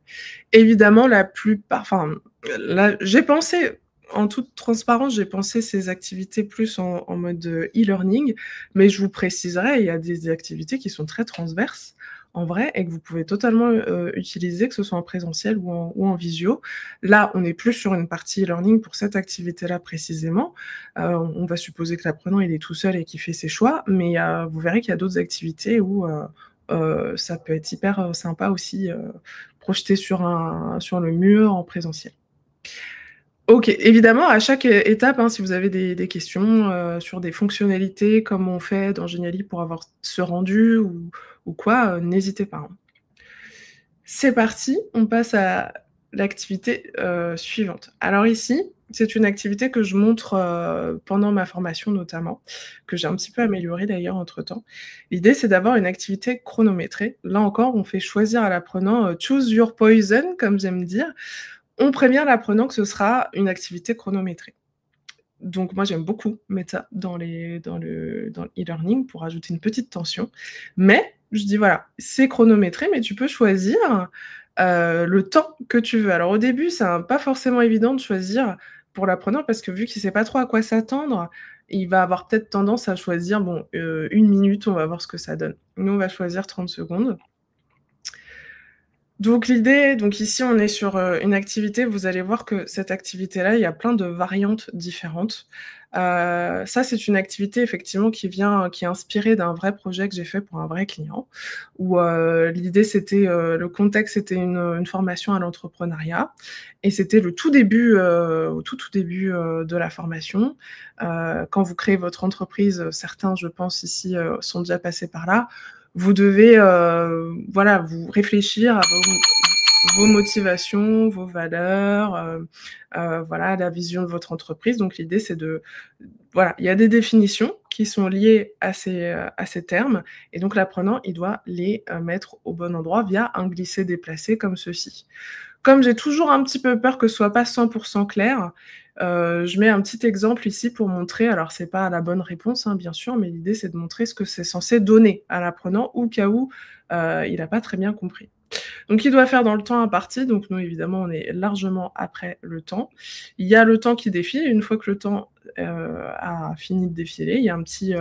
Évidemment, la plupart, enfin, là, j'ai pensé, en toute transparence, j'ai pensé ces activités plus en mode e-learning, mais je vous préciserai, il y a des activités qui sont très transverses, en vrai, et que vous pouvez totalement utiliser, que ce soit en présentiel ou en visio. Là, on est plus sur une partie e-learning pour cette activité-là précisément. On va supposer que l'apprenant, il est tout seul et qu'il fait ses choix, mais vous verrez qu'il y a d'autres activités où ça peut être hyper sympa aussi, projeté sur le mur en présentiel. OK, évidemment, à chaque étape, hein, si vous avez des questions sur des fonctionnalités, comment on fait dans Genially pour avoir ce rendu ou quoi, n'hésitez pas, hein. C'est parti, on passe à l'activité suivante. Alors ici, c'est une activité que je montre pendant ma formation notamment, que j'ai un petit peu améliorée d'ailleurs entre-temps. L'idée, c'est d'avoir une activité chronométrée. Là encore, on fait choisir à l'apprenant «choose your poison», comme j'aime dire. On prévient l'apprenant que ce sera une activité chronométrée. Donc moi, j'aime beaucoup mettre ça dans le e-learning pour ajouter une petite tension. Mais je dis: «Voilà, c'est chronométré, mais tu peux choisir, le temps que tu veux». Alors au début, c'est pas forcément évident de choisir pour l'apprenant parce que vu qu'il sait pas trop à quoi s'attendre, il va avoir peut-être tendance à choisir, bon, 1 minute, on va voir ce que ça donne. Nous, on va choisir 30 secondes. Donc l'idée, donc ici on est sur, une activité, vous allez voir que cette activité-là, il y a plein de variantes différentes. Ça, c'est une activité effectivement qui est inspirée d'un vrai projet que j'ai fait pour un vrai client, où, l'idée c'était, le contexte c'était une formation à l'entrepreneuriat et c'était le tout début, au tout début, de la formation. Quand vous créez votre entreprise, certains je pense ici, sont déjà passés par là. Vous devez, voilà, vous réfléchir à vos vos motivations, vos valeurs, voilà, la vision de votre entreprise. Donc l'idée, c'est de voilà, il y a des définitions qui sont liées à ces termes et donc l'apprenant, il doit les, mettre au bon endroit via un glisser-déplacer comme ceci. Comme j'ai toujours un petit peu peur que ce soit pas 100 clair, je mets un petit exemple ici pour montrer alors c'est pas la bonne réponse, hein, bien sûr, mais l'idée c'est de montrer ce que c'est censé donner à l'apprenant au cas où, il a pas très bien compris. Donc il doit faire dans le temps imparti, donc nous évidemment on est largement après le temps. Il y a le temps qui défile, une fois que le temps, a fini de défiler, il y a un petit,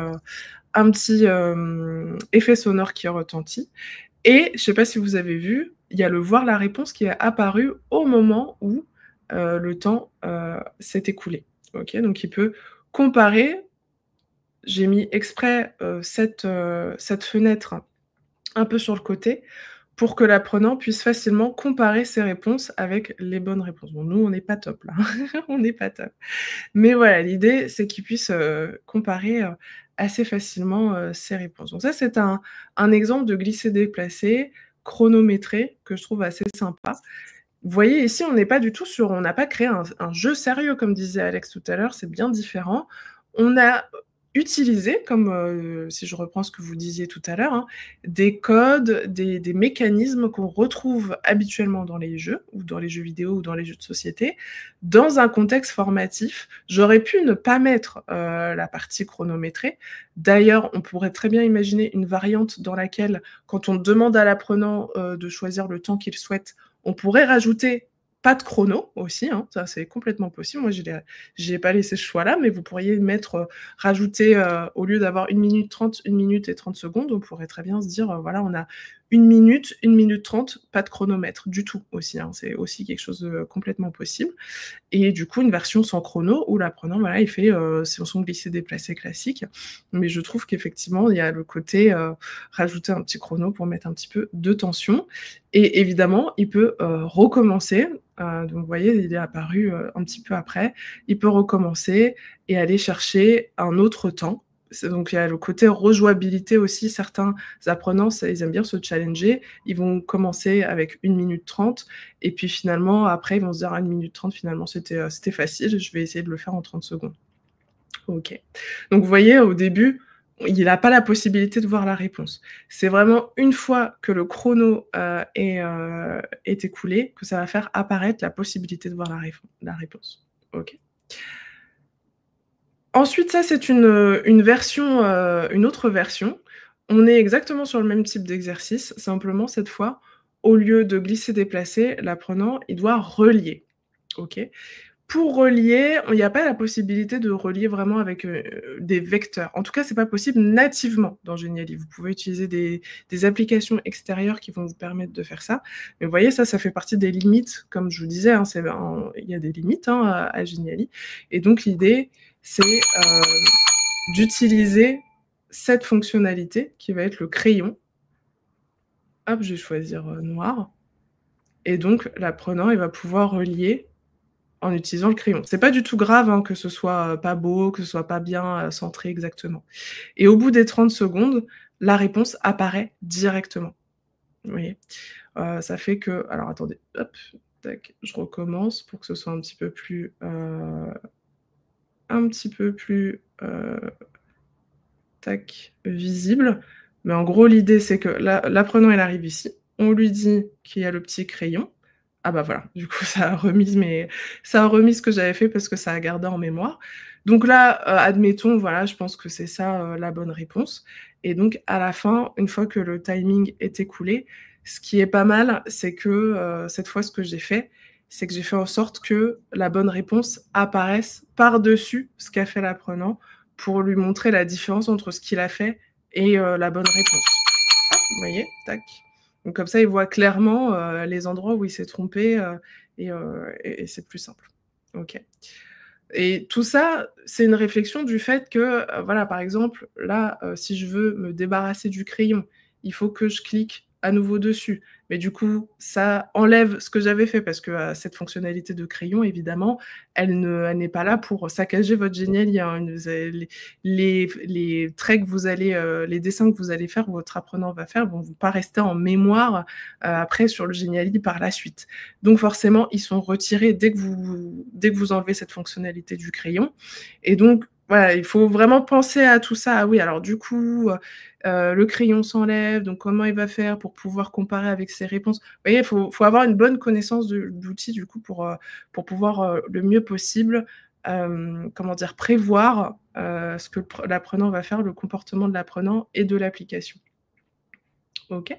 effet sonore qui retentit et je sais pas si vous avez vu, il y a le voir la réponse qui est apparu au moment où, le temps, s'est écoulé. OK? Donc il peut comparer. J'ai mis exprès, cette fenêtre un peu sur le côté pour que l'apprenant puisse facilement comparer ses réponses avec les bonnes réponses. Bon, nous, on n'est pas top là, on n'est pas top. Mais voilà, l'idée, c'est qu'il puisse, comparer, assez facilement, ses réponses. Donc ça, c'est un exemple de glisser-déplacer chronométré que je trouve assez sympa. Vous voyez ici, on n'a pas créé un jeu sérieux comme disait Alex tout à l'heure, c'est bien différent. On a utilisé comme, si je reprends ce que vous disiez tout à l'heure, hein, des codes, des mécanismes qu'on retrouve habituellement dans les jeux ou dans les jeux vidéo ou dans les jeux de société, dans un contexte formatif. J'aurais pu ne pas mettre, la partie chronométrée. D'ailleurs, on pourrait très bien imaginer une variante dans laquelle, quand on demande à l'apprenant, de choisir le temps qu'il souhaite, on pourrait rajouter pas de chrono aussi, hein, ça c'est complètement possible. Moi, j'ai pas laissé ce choix-là, mais vous pourriez mettre, rajouter, au lieu d'avoir 1 minute 30, 1 minute et 30 secondes, on pourrait très bien se dire, voilà, on a 1 minute 30, pas de chronomètre du tout aussi, hein. C'est aussi quelque chose de complètement possible et du coup, une version sans chrono où l'apprenant, voilà, il fait, son glisser-déplacer classique. Mais je trouve qu'effectivement, il y a le côté, rajouter un petit chrono pour mettre un petit peu de tension et évidemment, il peut, recommencer, donc vous voyez, il est apparu, un petit peu après. Il peut recommencer et aller chercher un autre temps. C'est donc il y a le côté rejouabilité aussi. Certains apprenants, ça ils aiment bien se challenger. Ils vont commencer avec 1 minute 30 et puis finalement, après, ils vont se dire: «Ah 1 minute 30 finalement c'était facile, je vais essayer de le faire en 30 secondes». OK. Donc vous voyez, au début, il a pas la possibilité de voir la réponse. C'est vraiment une fois que le chrono, est écoulé, que ça va faire apparaître la possibilité de voir la réponse. OK. Ensuite, ça, c'est une version, une autre version. On est exactement sur le même type d'exercice, simplement cette fois, au lieu de glisser-déplacer, l'apprenant, il doit relier. OK? Pour relier, il y a pas la possibilité de relier vraiment avec, des vecteurs. En tout cas, c'est pas possible nativement dans Genially. Vous pouvez utiliser des applications extérieures qui vont vous permettre de faire ça. Mais vous voyez, ça fait partie des limites, comme je vous disais, hein, il y a des limites, hein, à Genially et donc l'idée, c'est, d'utiliser cette fonctionnalité qui va être le crayon. Hop, je vais choisir, noir et donc l'apprenant, il va pouvoir relier en utilisant le crayon. C'est pas du tout grave, hein, que ce soit, pas beau, que ce soit pas bien, centré exactement et au bout des 30 secondes, la réponse apparaît directement. Vous voyez? Ça fait que alors attendez, hop, tac, je recommence pour que ce soit un petit peu plus, tac, visible. Mais en gros, l'idée, c'est que l'apprenant, il arrive ici, on lui dit qu'il y a le petit crayon. Ah bah, voilà, du coup, ça a remis ce que j'avais fait parce que ça a gardé en mémoire. Donc là, admettons, voilà, je pense que c'est ça, la bonne réponse et donc à la fin, une fois que le timing est écoulé, ce qui est pas mal, c'est que, cette fois, ce que j'ai fait, c'est que j'ai fait en sorte que la bonne réponse apparaisse par-dessus ce qu'a fait l'apprenant pour lui montrer la différence entre ce qu'il a fait et la bonne réponse. Hop, vous voyez? Tac. Donc comme ça, il voit clairement, les endroits où il s'est trompé, et c'est plus simple. OK. Et tout ça, c'est une réflexion du fait que, voilà, par exemple, là, si je veux me débarrasser du crayon, il faut que je clique à nouveau dessus. Mais du coup, ça enlève ce que j'avais fait parce que cette fonctionnalité de crayon, évidemment, elle n'est pas là pour saccager votre Geniali, hein. Les traits que vous allez, les dessins que vous allez faire, votre apprenant va faire, vont pas rester en mémoire après sur le Geniali par la suite. Donc forcément, ils sont retirés dès que vous enlevez cette fonctionnalité du crayon. Et donc, voilà, il faut vraiment penser à tout ça. Ah oui, alors du coup, le crayon s'enlève, donc comment il va faire pour pouvoir comparer avec ses réponses? Vous voyez, il faut avoir une bonne connaissance d'outils du coup pour pouvoir le mieux possible, comment dire, prévoir ce que l'apprenant va faire, le comportement de l'apprenant et de l'application. Ok.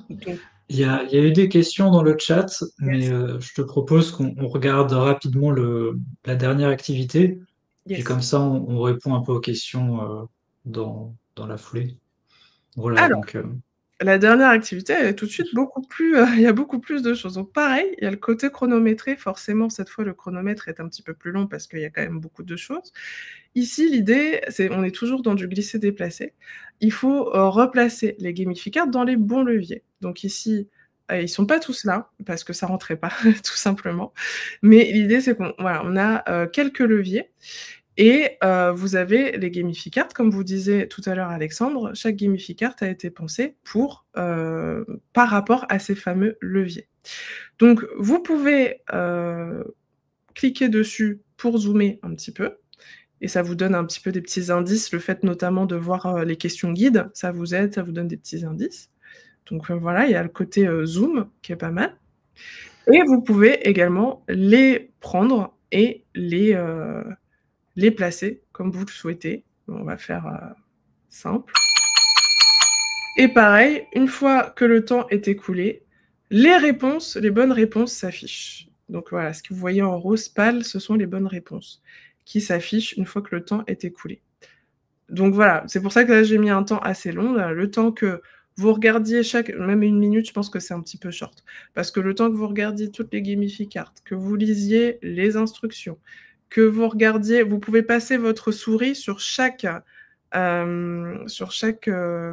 Donc, Il y a eu des questions dans le chat, mais yes, je te propose qu'on regarde rapidement la dernière activité, puis yes. comme ça on répond un peu aux questions dans la foulée. Voilà, Alors, donc la dernière activité, elle est tout de suite beaucoup plus, il y a beaucoup plus de choses. Donc pareil, il y a le côté chronométré. Forcément, cette fois, le chronomètre est un petit peu plus long parce qu'il y a quand même beaucoup de choses. Ici, l'idée, c'est on est toujours dans du glisser-déplacer. Il faut, replacer les gamificards dans les bons leviers. Donc ici, ils sont pas tous là parce que ça rentrait pas, tout simplement. Mais l'idée, c'est qu'on voilà, on a, quelques leviers et vous avez les gamificards, comme vous disiez tout à l'heure Alexandre, chaque gamificard a été pensé pour, par rapport à ces fameux leviers. Donc vous pouvez, cliquer dessus pour zoomer un petit peu et ça vous donne un petit peu des petits indices. Le fait notamment de voir, les questions guides, ça vous aide, ça vous donne des petits indices. Donc, voilà, il y a le côté, zoom qui est pas mal et vous pouvez également les prendre et les placer comme vous le souhaitez. On va faire, simple et pareil, une fois que le temps est écoulé, les réponses, les bonnes réponses s'affichent. Donc voilà, ce que vous voyez en rose pâle, ce sont les bonnes réponses qui s'affichent une fois que le temps est écoulé. Donc voilà, c'est pour ça que là, j'ai mis un temps assez long, là, le temps que vous regardiez même 1 minute, je pense que c'est un petit peu short. Parce que le temps que vous regardiez toutes les gamificards, que vous lisiez les instructions, que vous regardiez vous pouvez passer votre souris sur chaque,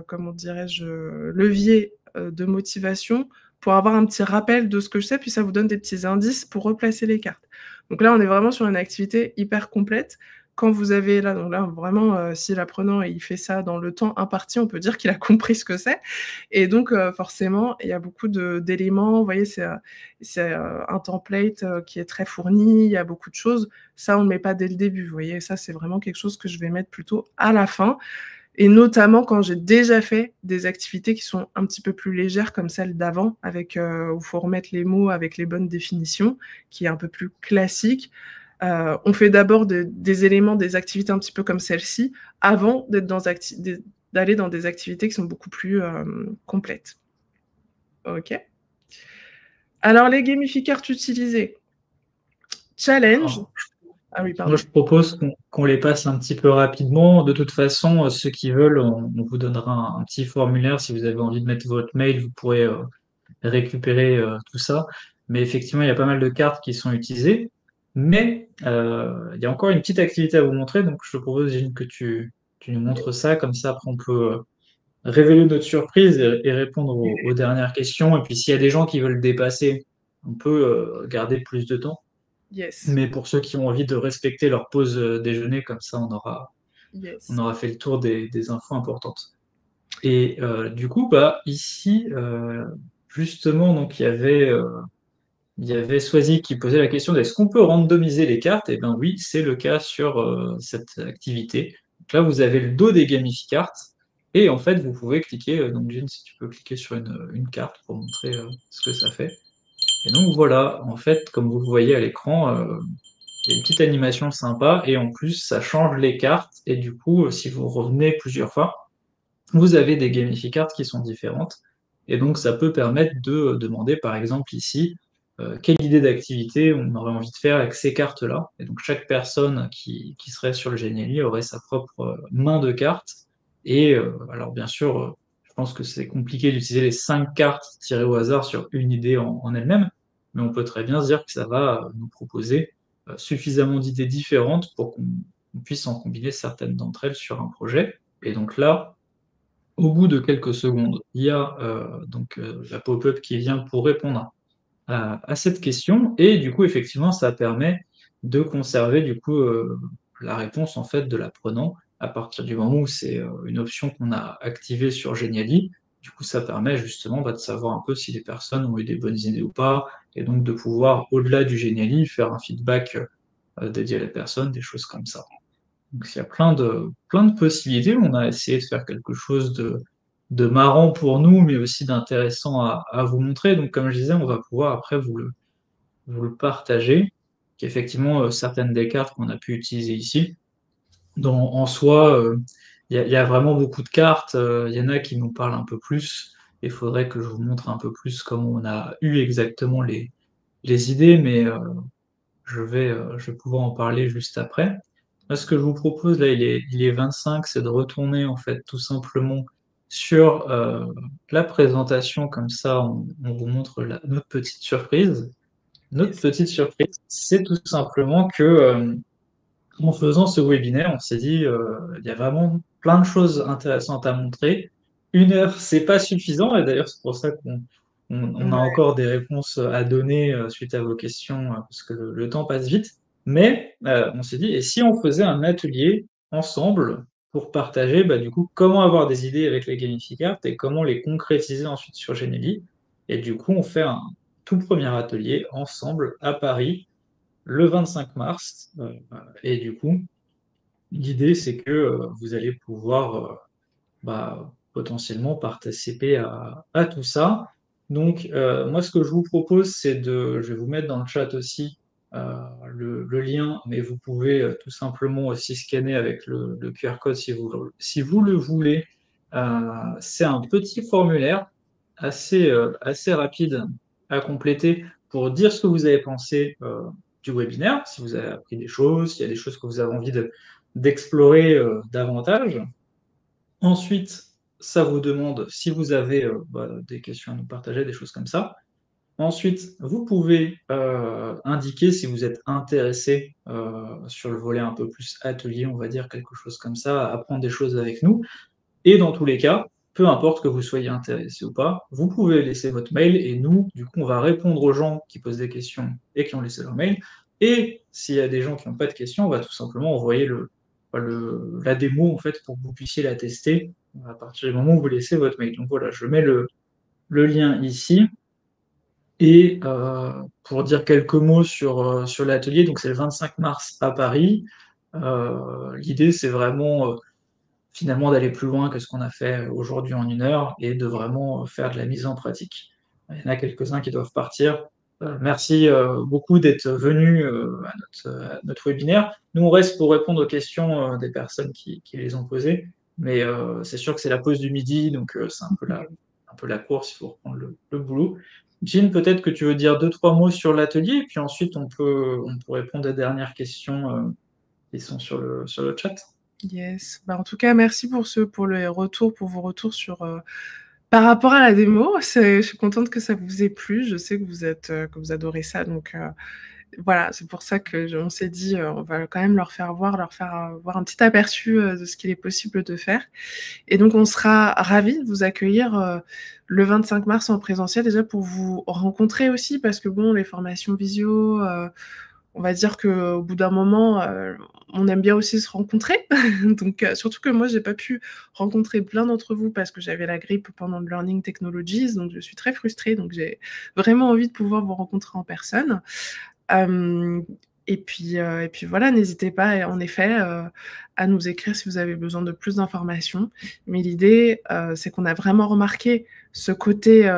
comment dirais-je, levier, de motivation pour avoir un petit rappel de ce que je sais, puis ça vous donne des petits indices pour replacer les cartes. Donc là, on est vraiment sur une activité hyper complète. Quand vous avez là donc là, vraiment, si l'apprenant, il fait ça dans le temps imparti, on peut dire qu'il a compris ce que c'est et donc forcément, il y a beaucoup d'éléments. Vous voyez, c'est un template, qui est très fourni, il y a beaucoup de choses. Ça, on ne le met pas dès le début, vous voyez? Ça, c'est vraiment quelque chose que je vais mettre plutôt à la fin et notamment quand j'ai déjà fait des activités qui sont un petit peu plus légères comme celle d'avant avec, où il faut remettre les mots avec les bonnes définitions, qui est un peu plus classique. On fait d'abord des éléments, des activités un petit peu comme celle-ci, avant d'aller dans des activités qui sont beaucoup plus complètes. OK. Alors les gamificards utilisés. Challenge. alors, Ah oui, moi pardon. je propose qu'on les passe un petit peu rapidement. De toute façon, ceux qui veulent, on vous donnera un petit formulaire. Si vous avez envie de mettre votre mail, vous pourrez récupérer tout ça. Mais effectivement, il y a pas mal de cartes qui sont utilisées. Mais il y a encore une petite activité à vous montrer. Donc, je te propose, Gilles, que tu nous montres ça. Comme ça, après, on peut révéler notre surprise et répondre aux dernières questions. Et puis, s'il y a des gens qui veulent dépasser, on peut garder plus de temps. Yes. Mais pour ceux qui ont envie de respecter leur pause déjeuner, comme ça, on Yes. aura fait le tour des infos importantes. Et du coup, bah, ici, justement, donc il y avait Swazik qui posait la question est-ce qu'on peut randomiser les cartes? Eh bien oui, c'est le cas sur cette activité. Donc là, vous avez le dos des gamificards et en fait, vous pouvez cliquer, donc Jean, si tu peux cliquer sur une carte pour montrer ce que ça fait. Et donc voilà, en fait, comme vous le voyez à l'écran, il y a une petite animation sympa et en plus, ça change les cartes et du coup, si vous revenez plusieurs fois, vous avez des gamificards qui sont différentes. Et donc, ça peut permettre de demander, par exemple, ici, quelle idée d'activité on aurait envie de faire avec ces cartes-là. Et donc, chaque personne qui serait sur le Geniali aurait sa propre main de cartes. Et alors, bien sûr, je pense que c'est compliqué d'utiliser les 5 cartes tirées au hasard sur une idée en elle-même, mais on peut très bien se dire que ça va nous proposer suffisamment d'idées différentes pour qu'on puisse en combiner certaines d'entre elles sur un projet. Et donc là, Au bout de quelques secondes, il y a la pop-up qui vient pour répondre à cette question et du coup, effectivement, ça permet de conserver la réponse en fait de l'apprenant à partir du moment où c'est une option qu'on a activée sur Geniali. Du coup, ça permet justement de savoir un peu si les personnes ont eu des bonnes idées ou pas et donc de pouvoir, au-delà du Geniali, faire un feedback dédié à la personne, des choses comme ça. Donc il y a plein de possibilités. On a essayé de faire quelque chose de marrant pour nous, mais aussi d'intéressant à vous montrer. Donc comme je disais, on va pouvoir après vous le partager. Qu'effectivement, certaines des cartes qu'on a pu utiliser ici, en soi, il y a vraiment beaucoup de cartes. Il y en a qui nous parlent un peu plus. Il faudrait que je vous montre un peu plus comment on a eu exactement les idées, mais je vais pouvoir en parler juste après. Là, ce que je vous propose, là, il est 25, c'est de retourner, en fait, tout simplement sur la présentation, comme ça, on vous montre notre petite surprise. Notre Yes. petite surprise, c'est tout simplement que, en faisant ce webinaire, on s'est dit, il y a vraiment plein de choses intéressantes à montrer. 1 heure, c'est pas suffisant, et d'ailleurs, c'est pour ça on a Ouais. encore des réponses à donner suite à vos questions, parce que le temps passe vite. Mais on s'est dit, et si on faisait un atelier ensemble pour partager, du coup, comment avoir des idées avec les gamificards et comment les concrétiser ensuite sur Geniali. Et du coup, on fait un tout premier atelier ensemble à Paris le 25 mars. Et du coup, l'idée, c'est que vous allez pouvoir potentiellement participer à tout ça. Donc, moi, ce que je vous propose, je vais vous mettre dans le chat aussi le lien, mais vous pouvez tout simplement aussi scanner avec le QR code si vous le voulez. C'est un petit formulaire assez rapide à compléter pour dire ce que vous avez pensé du webinaire, si vous avez appris des choses, s'il y a des choses que vous avez envie d'explorer davantage. Ensuite, ça vous demande si vous avez des questions à nous partager, des choses comme ça. Ensuite, vous pouvez indiquer si vous êtes intéressé sur le volet un peu plus atelier, on va dire quelque chose comme ça, à apprendre des choses avec nous. Et dans tous les cas, peu importe que vous soyez intéressé ou pas, vous pouvez laisser votre mail et nous, du coup, on va répondre aux gens qui posent des questions et qui ont laissé leur mail. Et s'il y a des gens qui n'ont pas de questions, on va tout simplement envoyer la démo en fait pour que vous puissiez la tester à partir du moment où vous laissez votre mail. Donc voilà, je mets le lien ici. Et pour dire quelques mots sur l'atelier, donc c'est le 25 mars à Paris. L'idée, c'est vraiment finalement d'aller plus loin que ce qu'on a fait aujourd'hui en 1 heure et de vraiment faire de la mise en pratique. Il y en a quelques-uns qui doivent partir. Merci beaucoup d'être venus à notre webinaire. Nous, on reste pour répondre aux questions des personnes qui les ont posées, mais c'est sûr que c'est la pause du midi, donc c'est un peu la course, il faut reprendre le boulot. Jean, peut-être que tu veux dire 2, 3 mots sur l'atelier, et puis ensuite on peut répondre aux dernières questions qui sont sur le chat. Yes. En tout cas, merci pour les retours, pour vos retours sur, par rapport à la démo. Je suis contente que ça vous ait plu. Je sais que que vous adorez ça, donc voilà, c'est pour ça on s'est dit, on va quand même leur faire voir voir un petit aperçu, de ce qu'il est possible de faire. Et donc on sera ravis de vous accueillir, le 25 mars en présentiel, déjà pour vous rencontrer aussi, parce que bon, les formations visio, on va dire qu'au bout d'un moment, on aime bien aussi se rencontrer. Donc surtout que moi, j'ai pas pu rencontrer plein d'entre vous parce que j'avais la grippe pendant le Learning Technologies, donc je suis très frustrée, donc j'ai vraiment envie de pouvoir vous rencontrer en personne. Hem et puis voilà, n'hésitez pas, en effet, à nous écrire si vous avez besoin de plus d'informations. Mais l'idée, c'est qu'on a vraiment remarqué ce côté,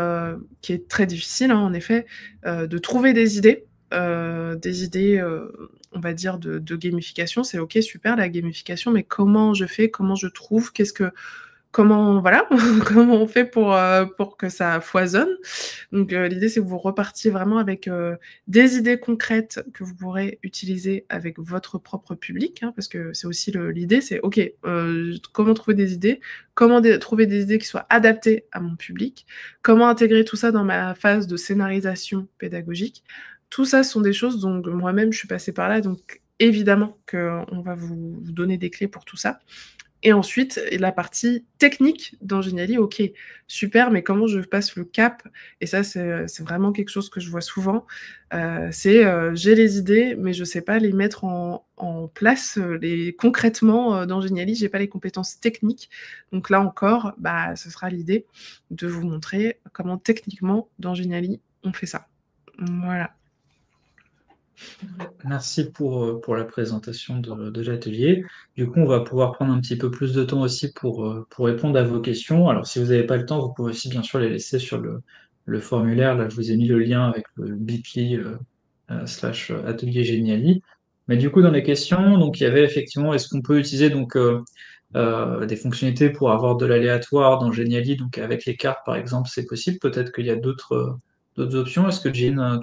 qui est très difficile, hein, en effet, de trouver des idées, on va dire de gamification. C'est OK, super la gamification, mais comment je fais? Comment je trouve? Comment voilà, comment on fait pour que ça foisonne? Donc l'idée, c'est que vous repartiez vraiment avec, des idées concrètes que vous pourrez utiliser avec votre propre public, hein, parce que c'est aussi l'idée, c'est OK, comment trouver des idées? Comment trouver des idées qui soient adaptées à mon public? Comment intégrer tout ça dans ma phase de scénarisation pédagogique? Tout ça, ce sont des choses dont moi-même je suis passée par là, donc évidemment qu'on va vous donner des clés pour tout ça. Et ensuite, la partie technique dans Genially, OK, super, mais comment je passe le cap? Et ça, c'est vraiment quelque chose que je vois souvent. J'ai les idées, mais je sais pas les mettre en place, concrètement, dans Genially, j'ai pas les compétences techniques. Donc là encore, bah, ce sera l'idée de vous montrer comment techniquement, dans Genially, on fait ça. Voilà. Merci pour la présentation de l'atelier. Du coup, on va pouvoir prendre un petit peu plus de temps aussi pour répondre à vos questions. Alors, si vous n'avez pas le temps, vous pouvez aussi bien sûr les laisser sur le formulaire. Là, je vous ai mis le lien avec le bit.ly slash atelier Geniali. Mais du coup, dans les questions, donc il y avait effectivement, est-ce qu'on peut utiliser des fonctionnalités pour avoir de l'aléatoire dans Geniali, donc avec les cartes par exemple, c'est possible. Peut-être qu'il y a d'autres options. Est-ce que Jean,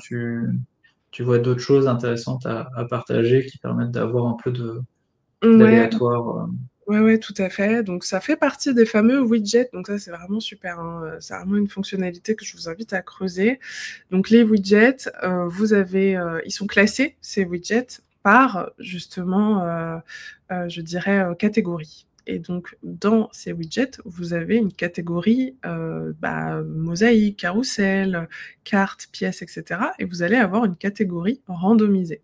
tu vois d'autres choses intéressantes à partager qui permettent d'avoir un peu Ouais, d'aléatoire? ouais, ouais, tout à fait. Donc ça fait partie des fameux widgets, donc ça, c'est vraiment super, hein, c'est vraiment une fonctionnalité que je vous invite à creuser. Donc les widgets, ils sont classés, ces widgets, par justement, je dirais, catégorie. Et donc dans ces widgets, vous avez une catégorie, mosaïque, carrousel, cartes, pièces et cetera, et vous allez avoir une catégorie randomisée.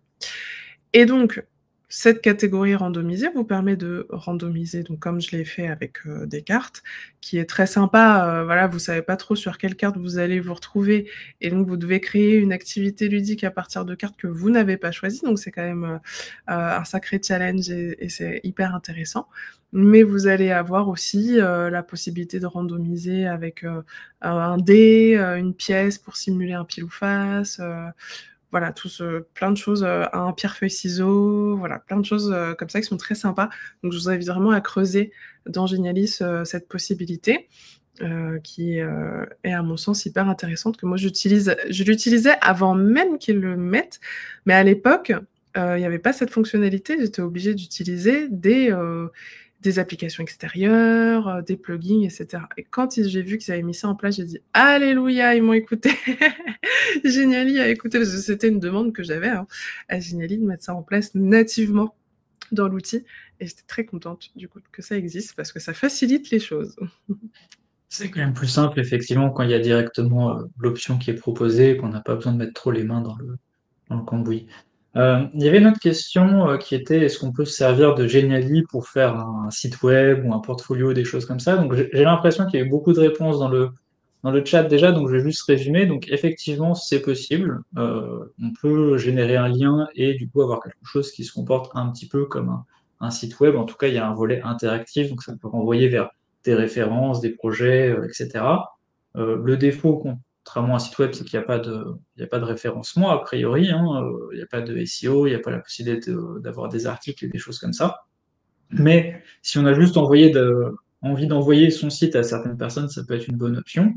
Et donc, cette catégorie randomisée vous permet de randomiser, donc comme je l'ai fait avec, des cartes, qui est très sympa, voilà, vous savez pas trop sur quelle carte vous allez vous retrouver et donc vous devez créer une activité ludique à partir de cartes que vous n'avez pas choisies, donc c'est quand même, un sacré challenge et c'est hyper intéressant. Mais vous allez avoir aussi, la possibilité de randomiser avec, un dé, une pièce pour simuler un pile ou face, voilà, plein de choses, un pierre-feuille-ciseaux, voilà, plein de choses, comme ça qui sont très sympas. Donc je vous invite vraiment à creuser dans Genialis, cette possibilité, qui, est à mon sens hyper intéressante, que moi je l'utilisais avant même qu'ils le mettent, mais à l'époque, il y avait pas cette fonctionnalité. J'étais obligée d'utiliser des applications extérieures, des plugins et cetera, et quand j'ai vu qu'ils avaient mis ça en place, j'ai dit: «Alléluia, ils m'ont écoutée». Genially a écouté, parce que c'était une demande que j'avais, hein, à Genially de mettre ça en place nativement dans l'outil, et j'étais très contente du coup que ça existe parce que ça facilite les choses. C'est quand même plus simple, effectivement, quand il y a directement l'option qui est proposée, qu'on n'a pas besoin de mettre trop les mains dans le cambouis. Il y avait une autre question qui était, est-ce qu'on peut se servir de Geniali pour faire un site web ou un portfolio, des choses comme ça? Donc j'ai l'impression qu'il y a eu beaucoup de réponses dans le chat déjà, donc je vais juste résumer. Donc effectivement, c'est possible. On peut générer un lien et du coup avoir quelque chose qui se comporte un petit peu comme un site web. En tout cas, il y a un volet interactif, donc ça peut renvoyer vers des références, des projets, etc. Le défaut, contrairement à un site web, c'est qu'il n'y a pas de référencement, a priori, hein, il n'y a pas de SEO, il n'y a pas la possibilité d'avoir des articles et des choses comme ça. Mais si on a juste envie d'envoyer son site à certaines personnes, ça peut être une bonne option.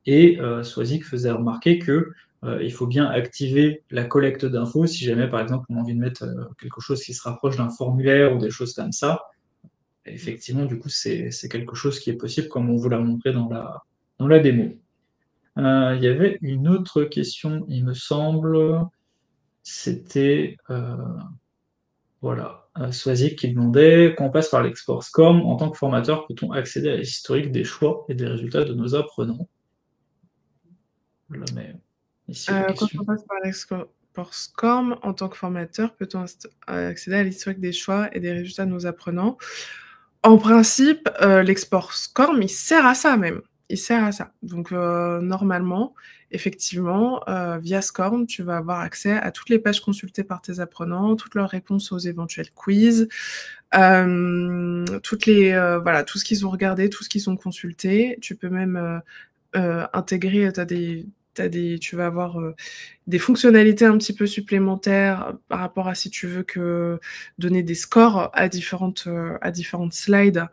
Et Swazik faisait remarquer que il faut bien activer la collecte d'infos si jamais, par exemple, on a envie de mettre quelque chose qui se rapproche d'un formulaire ou des choses comme ça. Et effectivement, du coup, c'est quelque chose qui est possible, comme on vous l'a montré dans la démo. Il y avait une autre question, il me semble, c'était voilà, Swazik qui demandait, quand on passe par l'export SCORM, en tant que formateur, peut-on accéder à l'historique des choix et des résultats de nos apprenants? Voilà, mais ici la Quand question. on passe par l'export SCORM, en tant que formateur, peut-on accéder à l'historique des choix et des résultats de nos apprenants? En principe, l'export SCORM, il sert à ça même. Il sert à ça. Donc, normalement, effectivement, via SCORM, tu vas avoir accès à toutes les pages consultées par tes apprenants, toutes leurs réponses aux éventuels quiz, voilà, tout ce qu'ils ont regardé, tout ce qu'ils ont consulté. Tu peux même, intégrer, tu vas avoir, des fonctionnalités un petit peu supplémentaires par rapport à si tu veux donner des scores à différentes slides,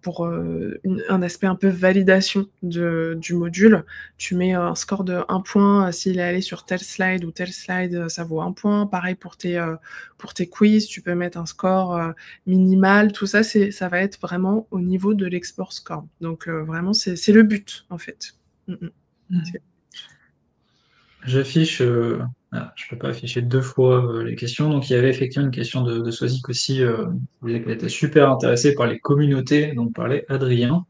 pour, un aspect un peu validation du module. Tu mets un score de 1 point, s'il est allé sur telle slide ou telle slide, ça vaut 1 point. Pareil pour tes quiz, tu peux mettre un score, minimal. Tout ça, ça va être vraiment au niveau de l'export score. Donc, vraiment, c'est le but, en fait. Mmh mh. C'est J'affiche. Je peux pas afficher deux fois les questions. Donc, il y avait effectivement une question de Sozik aussi. Qui disait qu'elle était super intéressée par les communautés, dont parlait Adrien.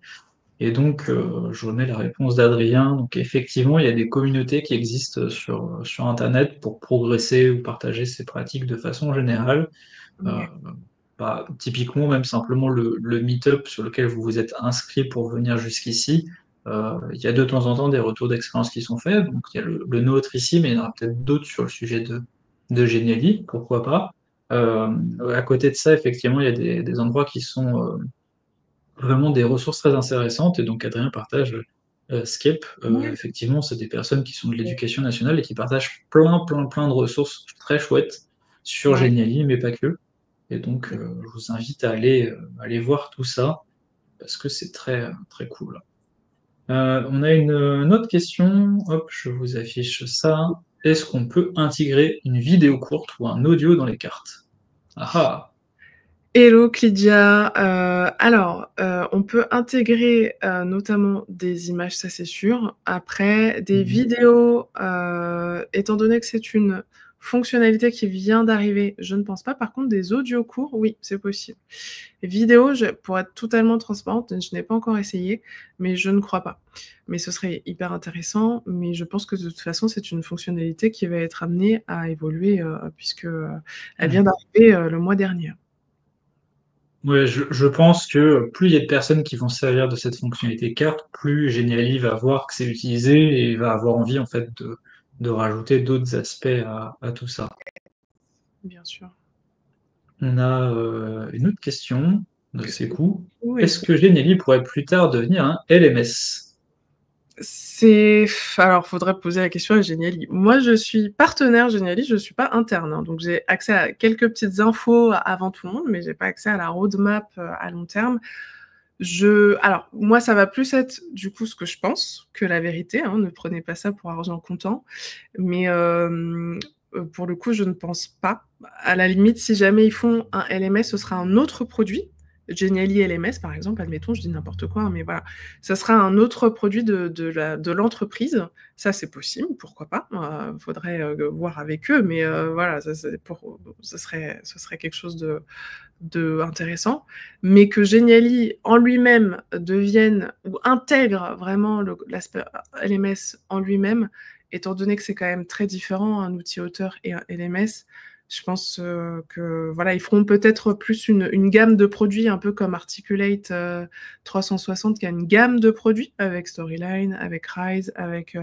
Et donc, je remets la réponse d'Adrien. Donc, effectivement, il y a des communautés qui existent sur Internet pour progresser ou partager ses pratiques de façon générale. Euh, OK. Bah, typiquement, même simplement le meet-up sur lequel vous vous êtes inscrit pour venir jusqu'ici, il y a de temps en temps des retours d'expérience qui sont faits. Donc, il y a le nôtre ici, mais il y en aura peut-être d'autres sur le sujet de Geniali, pourquoi pas. Euh, à côté de ça, effectivement, il y a des endroits qui sont vraiment des ressources très intéressantes. Et donc, Adrien partage Scape. Ouais, Effectivement, c'est des personnes qui sont de l'éducation nationale et qui partagent plein, plein, plein de ressources très chouettes sur ouais. Geniali, mais pas que. Et donc, je vous invite à aller voir tout ça parce que c'est très, très cool. On a une autre question. Hop, je vous affiche ça. Est-ce qu'on peut intégrer une vidéo courte ou un audio dans les cartes? Ah ah. Hello Clydia. On peut intégrer notamment des images, ça c'est sûr. Après, des Mhm. vidéos, étant donné que c'est une fonctionnalité qui vient d'arriver, je ne pense pas. Par contre, des audios courts, oui, c'est possible. Vidéo, pour être totalement transparente, je n'ai pas encore essayé, mais je ne crois pas. Mais ce serait hyper intéressant, mais je pense que de toute façon, c'est une fonctionnalité qui va être amenée à évoluer puisque elle vient Mhm. d'arriver le mois dernier. Ouais, je pense que plus il y a de personnes qui vont se servir de cette fonctionnalité carte, plus Geniali va voir que c'est utilisé et va avoir envie en fait de rajouter d'autres aspects à tout ça. Bien sûr. On a une autre question de Est-ce ces que coups. où Est-ce est-ce que Geniali pourrait plus tard devenir un LMS? c'est alors faudrait poser la question à Geniali. Moi, je suis partenaire Geniali, je suis pas interne, hein, donc j'ai accès à quelques petites infos avant tout le monde, mais j'ai pas accès à la roadmap, à long terme. Alors moi, ça va plus être du coup ce que je pense que la vérité, hein, ne prenez pas ça pour argent comptant. Mais pour le coup, je ne pense pas. À la limite, si jamais ils font un LMS, ce sera un autre produit. Geniali LMS, par exemple, admettons, je dis n'importe quoi, hein, mais voilà. Ça sera un autre produit de l'entreprise. Ça, c'est possible, pourquoi pas. Faudrait voir avec eux, mais voilà, ce serait quelque chose de intéressant. Mais que Geniali en lui-même devienne ou intègre vraiment l'aspect LMS en lui-même, étant donné que c'est quand même très différent un outil auteur et un LMS, je pense que voilà, ils feront peut-être plus une gamme de produits, un peu comme Articulate 360, qui a une gamme de produits avec Storyline, avec Rise, avec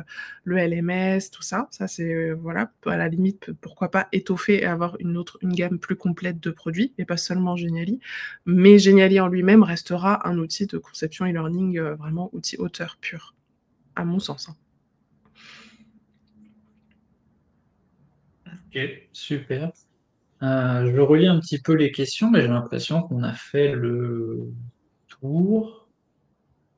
le LMS, tout ça. Ça, c'est voilà, à la limite, pourquoi pas étoffer et avoir une gamme plus complète de produits, et pas seulement Geniali. Mais Geniali en lui-même restera un outil de conception e-learning, vraiment outil auteur pur, à mon sens, hein. Ok, super. Je relis un petit peu les questions, mais j'ai l'impression qu'on a fait le tour.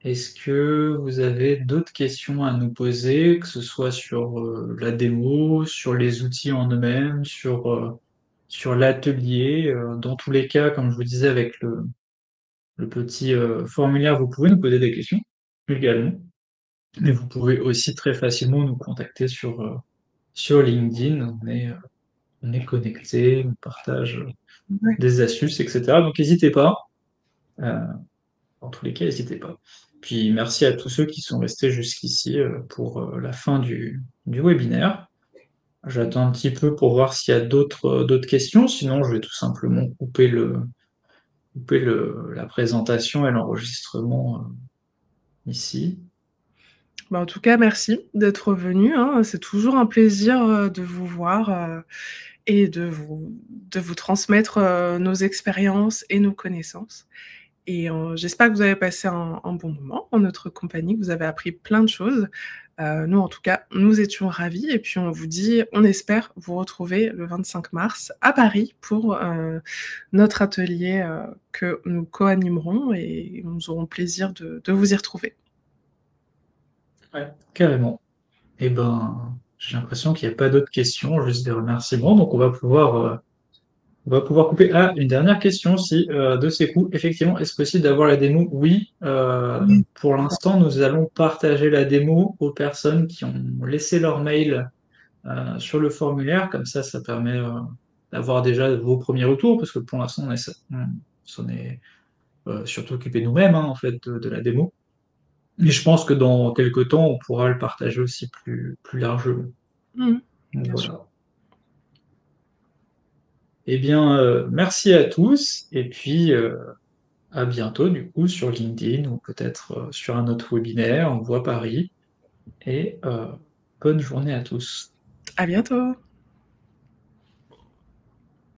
Est-ce que vous avez d'autres questions à nous poser, que ce soit sur la démo, sur les outils en eux-mêmes, sur l'atelier? Dans tous les cas, comme je vous disais, avec le petit formulaire, vous pouvez nous poser des questions également. Mais vous pouvez aussi très facilement nous contacter sur LinkedIn. On est connectés, on partage Ouais. des astuces, etc. Donc n'hésitez pas. Euh, Dans tous les cas, n'hésitez pas. Puis merci à tous ceux qui sont restés jusqu'ici pour la fin du webinaire. J'attends un petit peu pour voir s'il y a d'autres questions. Sinon, je vais tout simplement couper la présentation et l'enregistrement ici. Bah, en tout cas, merci d'être venu, hein. C'est toujours un plaisir de vous voir et de vous transmettre nos expériences et nos connaissances. Et j'espère que vous avez passé un bon moment en notre compagnie, que vous avez appris plein de choses. Nous, en tout cas, nous étions ravis. Et puis, on espère vous retrouver le 25 mars à Paris pour notre atelier que nous co-animerons et nous aurons plaisir de vous y retrouver. Ouais, carrément. Eh ben, j'ai l'impression qu'il n'y a pas d'autres questions, juste des remerciements. Donc on va pouvoir couper. Ah, une dernière question, si, de ces coups. Effectivement, est-ce possible d'avoir la démo? Oui. Oui. Pour l'instant, nous allons partager la démo aux personnes qui ont laissé leur mail sur le formulaire, comme ça permet d'avoir déjà vos premiers retours, parce que pour l'instant, on s'en est surtout occupé nous-mêmes, hein, en fait, de la démo. Et je pense que dans quelques temps, on pourra le partager aussi plus largement. Mmh. Donc Bien sûr. voilà. Eh bien, merci à tous, et puis à bientôt, du coup, sur LinkedIn, ou peut-être sur un autre webinaire, on voit Paris, et bonne journée à tous. À bientôt.